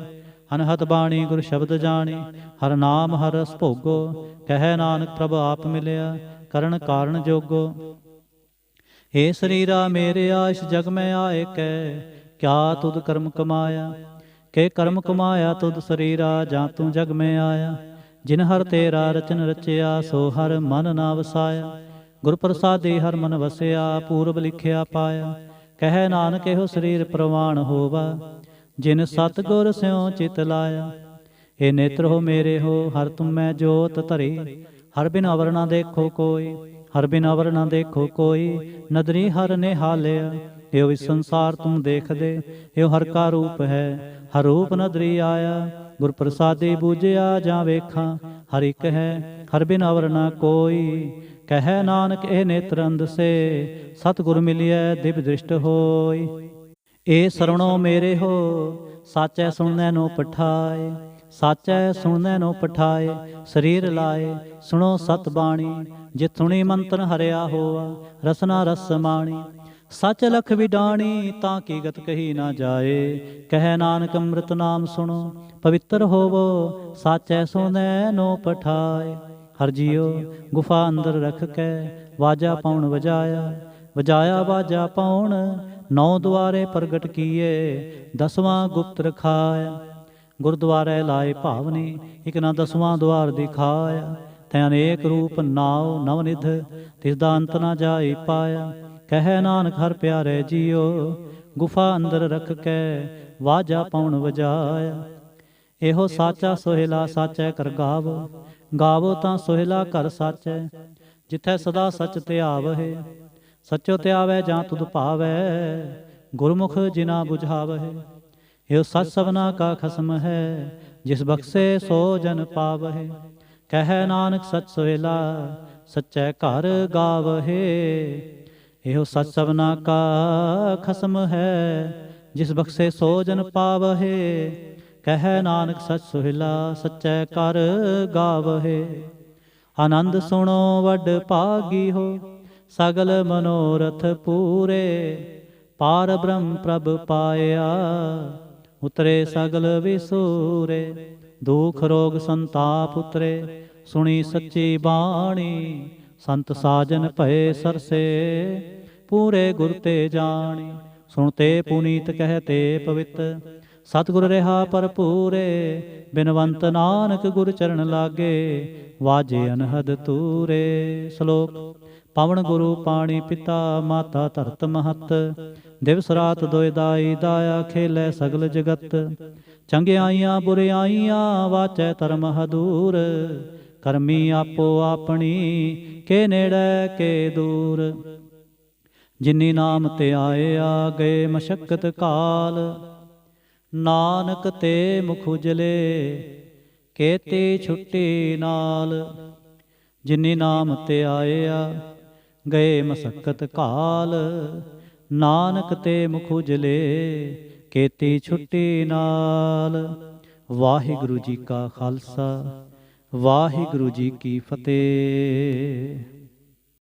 ਅਨਹਦ ਬਾਣੀ ਗੁਰ ਸ਼ਬਦ ਜਾਣੀ, ਹਰ ਨਾਮ ਹਰ ਰਸ ਭੋਗੋ। ਕਹੈ ਨਾਨਕ ਪ੍ਰਭ ਆਪ ਮਿਲਿਆ, ਕਰਨ ਕਾਰਨ ਜੋਗੋ। ਏ ਸਰੀਰਾ ਮੇਰਿਆ ਇਸ ਜਗ ਮੈਂ ਆਏ ਕੈ, ਕਿਆ ਤੁਧ ਕਰਮ ਕਮਾਇਆ। ਕੇ ਕਰਮ ਕਮਾਇਆ ਤੁਧ ਸਰੀਰਾ, ਜਾਂ ਤੂੰ ਜਗ ਮੈਂ ਆਇਆ। ਜਿਨ ਹਰ ਤੇਰਾ ਰਚਨ ਰਚਿਆ, ਸੋ ਹਰ ਮਨ ਨਾ ਵਸਾਇਆ। ਗੁਰ ਪ੍ਰਸਾਦੇ ਹਰ ਮਨ ਵਸਿਆ, ਪੂਰਬ ਲਿਖਿਆ ਪਾਇਆ। ਕਹੈ ਨਾਨਕ ਇਹੋ ਸਰੀਰ ਪ੍ਰਵਾਣ ਹੋਵਾ, ਜਿਨ ਸਤਿਗੁਰ ਸਿਉ ਚਿਤ ਲਾਇਆ। ਏ ਨੇਤਰ ਹੋ ਮੇਰੇ ਹੋ, ਹਰ ਤੁਮ ਮੈਂ ਜੋਤ ਧਰੀ। ਹਰ ਬਿਨ ਅਵਰ ਨਾ ਦੇਖੋ ਕੋਈ, ਹਰ ਬਿਨ ਅਵਰ ਨਾ ਦੇਖੋ ਕੋਈ। ਨਦਰੀ ਹਰ ਨਿਹਾਲਿਆ, ਇਹੋ ਇਸ ਸੰਸਾਰ ਤੁਮ ਦੇਖਦੇ। ਇਹੋ ਹਰ ਕਾ ਰੂਪ ਹੈ, ਹਰ ਰੂਪ ਨਦਰੀ ਆਇਆ। ਗੁਰ ਪ੍ਰਸਾਦੇ ਬੂਝਿਆ ਜਾਂ ਵੇਖਾਂ, ਹਰ ਇੱਕ ਹੈ ਹਰ ਬਿਨ ਅਵਰ ਨਾ ਕੋਈ। ਕਹੈ ਨਾਨਕ ਇਹ ਨੇਤਰ ਅੰਧਸੇ, ਸਤਿਗੁਰ ਮਿਲਿਐ ਦਿਵ ਦ੍ਰਿਸ਼ਟ ਹੋਈ। ਏ ਸਰਵਣੋ ਮੇਰੇ ਹੋ, ਸਾਚੈ ਸੁਣਨੈ ਨੋ ਪਠਾਏ। ਸਾਚੈ ਸੁਣਨੈ ਨੋ ਪਠਾਏ, ਸਰੀਰ ਲਾਏ ਸੁਣੋ ਸਤ ਬਾਣੀ। ਜਿਤ ਸੁਣੀ ਮੰਤਨ ਹਰਿਆ ਹੋਆ, ਰਸਨਾ ਰਸ ਮਾਣੀ। ਸਚ ਲਖ ਵਿਡਾਣੀ, ਤਾਂ ਕੀ ਗਤ ਕਹੀ ਨਾ ਜਾਏ। ਕਹਿ ਨਾਨਕ ਅੰਮ੍ਰਿਤ ਨਾਮ ਸੁਣੋ, ਪਵਿੱਤਰ ਹੋਵੋ। ਸਾਚੈ ਸੁਣਨੈ ਨੋ ਪਠਾਏ। ਹਰ ਜੀਓ ਗੁਫਾ ਅੰਦਰ ਰਖ ਕੇ, ਵਾਜਾ ਪਾਉਣ ਵਜਾਇਆ। ਵਜਾਇਆ ਵਾਜਾ ਪਾਉਣ, 9 ਦੁਆਰੇ ਪ੍ਰਗਟ ਕੀਏ। 10ਵਾਂ ਗੁਪਤ ਰਖਾਇਆ। ਗੁਰਦੁਆਰੇ ਲਾਏ ਭਾਵਨੀ, ਇਕ ਨਾ 10ਵਾਂ ਦੁਆਰ ਦਿਖਾਇਆ। ਤੈ ਅਨੇਕ ਰੂਪ ਨਾਉ ਨਵਨਿਧ, ਤਿਸ ਦਾ ਅੰਤ ਨਾ ਜਾਈ ਪਾਇਆ। ਕਹਿ ਨਾਨਕ ਹਰ ਪਿਆਰੇ ਜੀਓ, ਗੁਫਾ ਅੰਦਰ ਰਖ ਕੇ, ਵਾਜਾ ਪਾਉਣ ਵਜਾਇਆ। ਇਹੋ ਸਾਚਾ ਸੋਹਿਲਾ ਸਾਚੈ ਕਰ ਗਾਵੋ। ਗਾਵੋ ਤਾਂ ਸੋਹਿਲਾ ਘਰ ਸਾਚੈ, ਜਿੱਥੈ ਸਦਾ ਸਚ ਧਿਆਵਹਿ। ਸਚੋ ਧਿਆਵੈ ਜਾਂ ਤੁਧ ਭਾਵੈ, ਗੁਰਮੁਖ ਜਿਨਾ ਬੁਝਾਵਹਿ। ਇਹੋ ਸਚ ਸਭਨਾ ਕਾ ਖਸਮ ਹੈ, ਜਿਸ ਬਖਸ਼ੇ ਸੋ ਜਨ ਪਾਵਹਿ। ਕਹਿ ਨਾਨਕ ਸਚ ਸੋਹਿਲਾ, ਸਚੈ ਘਰ ਗਾਵਹਿ। ਇਹੋ ਸਚ ਸਭਨਾ ਕਾ ਖਸਮ ਹੈ, ਜਿਸ ਬਖਸ਼ੇ ਸੋ ਜਨ ਪਾਵਹਿ। ਕਹਿ ਨਾਨਕ ਸਚ ਸੋਹਿਲਾ, ਸਚੈ ਘਰ ਗਾਵਹਿ। ਆਨੰਦ ਸੁਣੋ ਵੱਡ ਭਾਗੀ ਹੋ, ਸਗਲ ਮਨੋਰਥ ਪੂਰੇ। ਪਾਰ ਬ੍ਰਹਮ ਪ੍ਰਭ ਪਾਇਆ, ਉਤਰੇ ਸਗਲ ਵਿਸੂਰੇ। ਦੁਖ ਰੋਗ ਸੰਤਾਪ ਉਤਰੇ, ਸੁਣੀ ਸੱਚੀ ਬਾਣੀ। ਸੰਤ ਸਾਜਨ ਭਏ ਸਰਸੇ, ਪੂਰੇ ਗੁਰ ਤੇ ਜਾਣੀ। ਸੁਣਤੇ ਪੁਨੀਤ ਕਹਤੇ ਪਵਿੱਤ, ਸਤਿਗੁਰ ਰਿਹਾ ਭਰਪੂਰੇ। ਬਿਨਵੰਤ ਨਾਨਕ ਗੁਰ ਚਰਨ ਲਾਗੇ, ਵਾਜੇ ਅਨਹਦ ਤੂਰੇ। ਸ਼ਲੋਕ। ਪਵਨ ਗੁਰੂ ਪਾਣੀ ਪਿਤਾ, ਮਾਤਾ ਧਰਤ ਮਹਤ। ਦਿਵਸ ਰਾਤ ਦੋਇ ਦਾਈ, ਦਾਇਆ ਖੇਲੇ ਸਗਲ ਜਗਤ। ਚੰਗਿਆਈਆਂ ਬੁਰਿਆਈਆਂ, ਵਾਚੈ ਧਰਮ ਹਦੂਰ। ਕਰਮੀ ਆਪੋ ਆਪਣੀ, ਕੇ ਨੇੜੇ ਕੇ ਦੂਰ। ਜਿਨੀ ਨਾਮ ਤੇ ਆਏ, ਆ ਗਏ ਮਸ਼ੱਕਤ ਕਾਲ। ਨਾਨਕ ਤੇ ਮੁਖ ਉਜਲੇ, ਕੇਤੀ ਛੁੱਟੀ ਨਾਲ। ਜਿਨੀ ਨਾਮ ਤੇ ਆਏ, ਆ ਗਏ ਮਸਕਤ ਕਾਲ। ਨਾਨਕ ਤੇ ਮੁਖ ਉਜਲੇ, ਕੇਤੀ ਛੁੱਟੀ ਨਾਲ। ਵਾਹਿਗੁਰੂ ਜੀ ਕਾ ਖਾਲਸਾ, ਵਾਹਿਗੁਰੂ ਜੀ ਕੀ ਫਤਿਹ।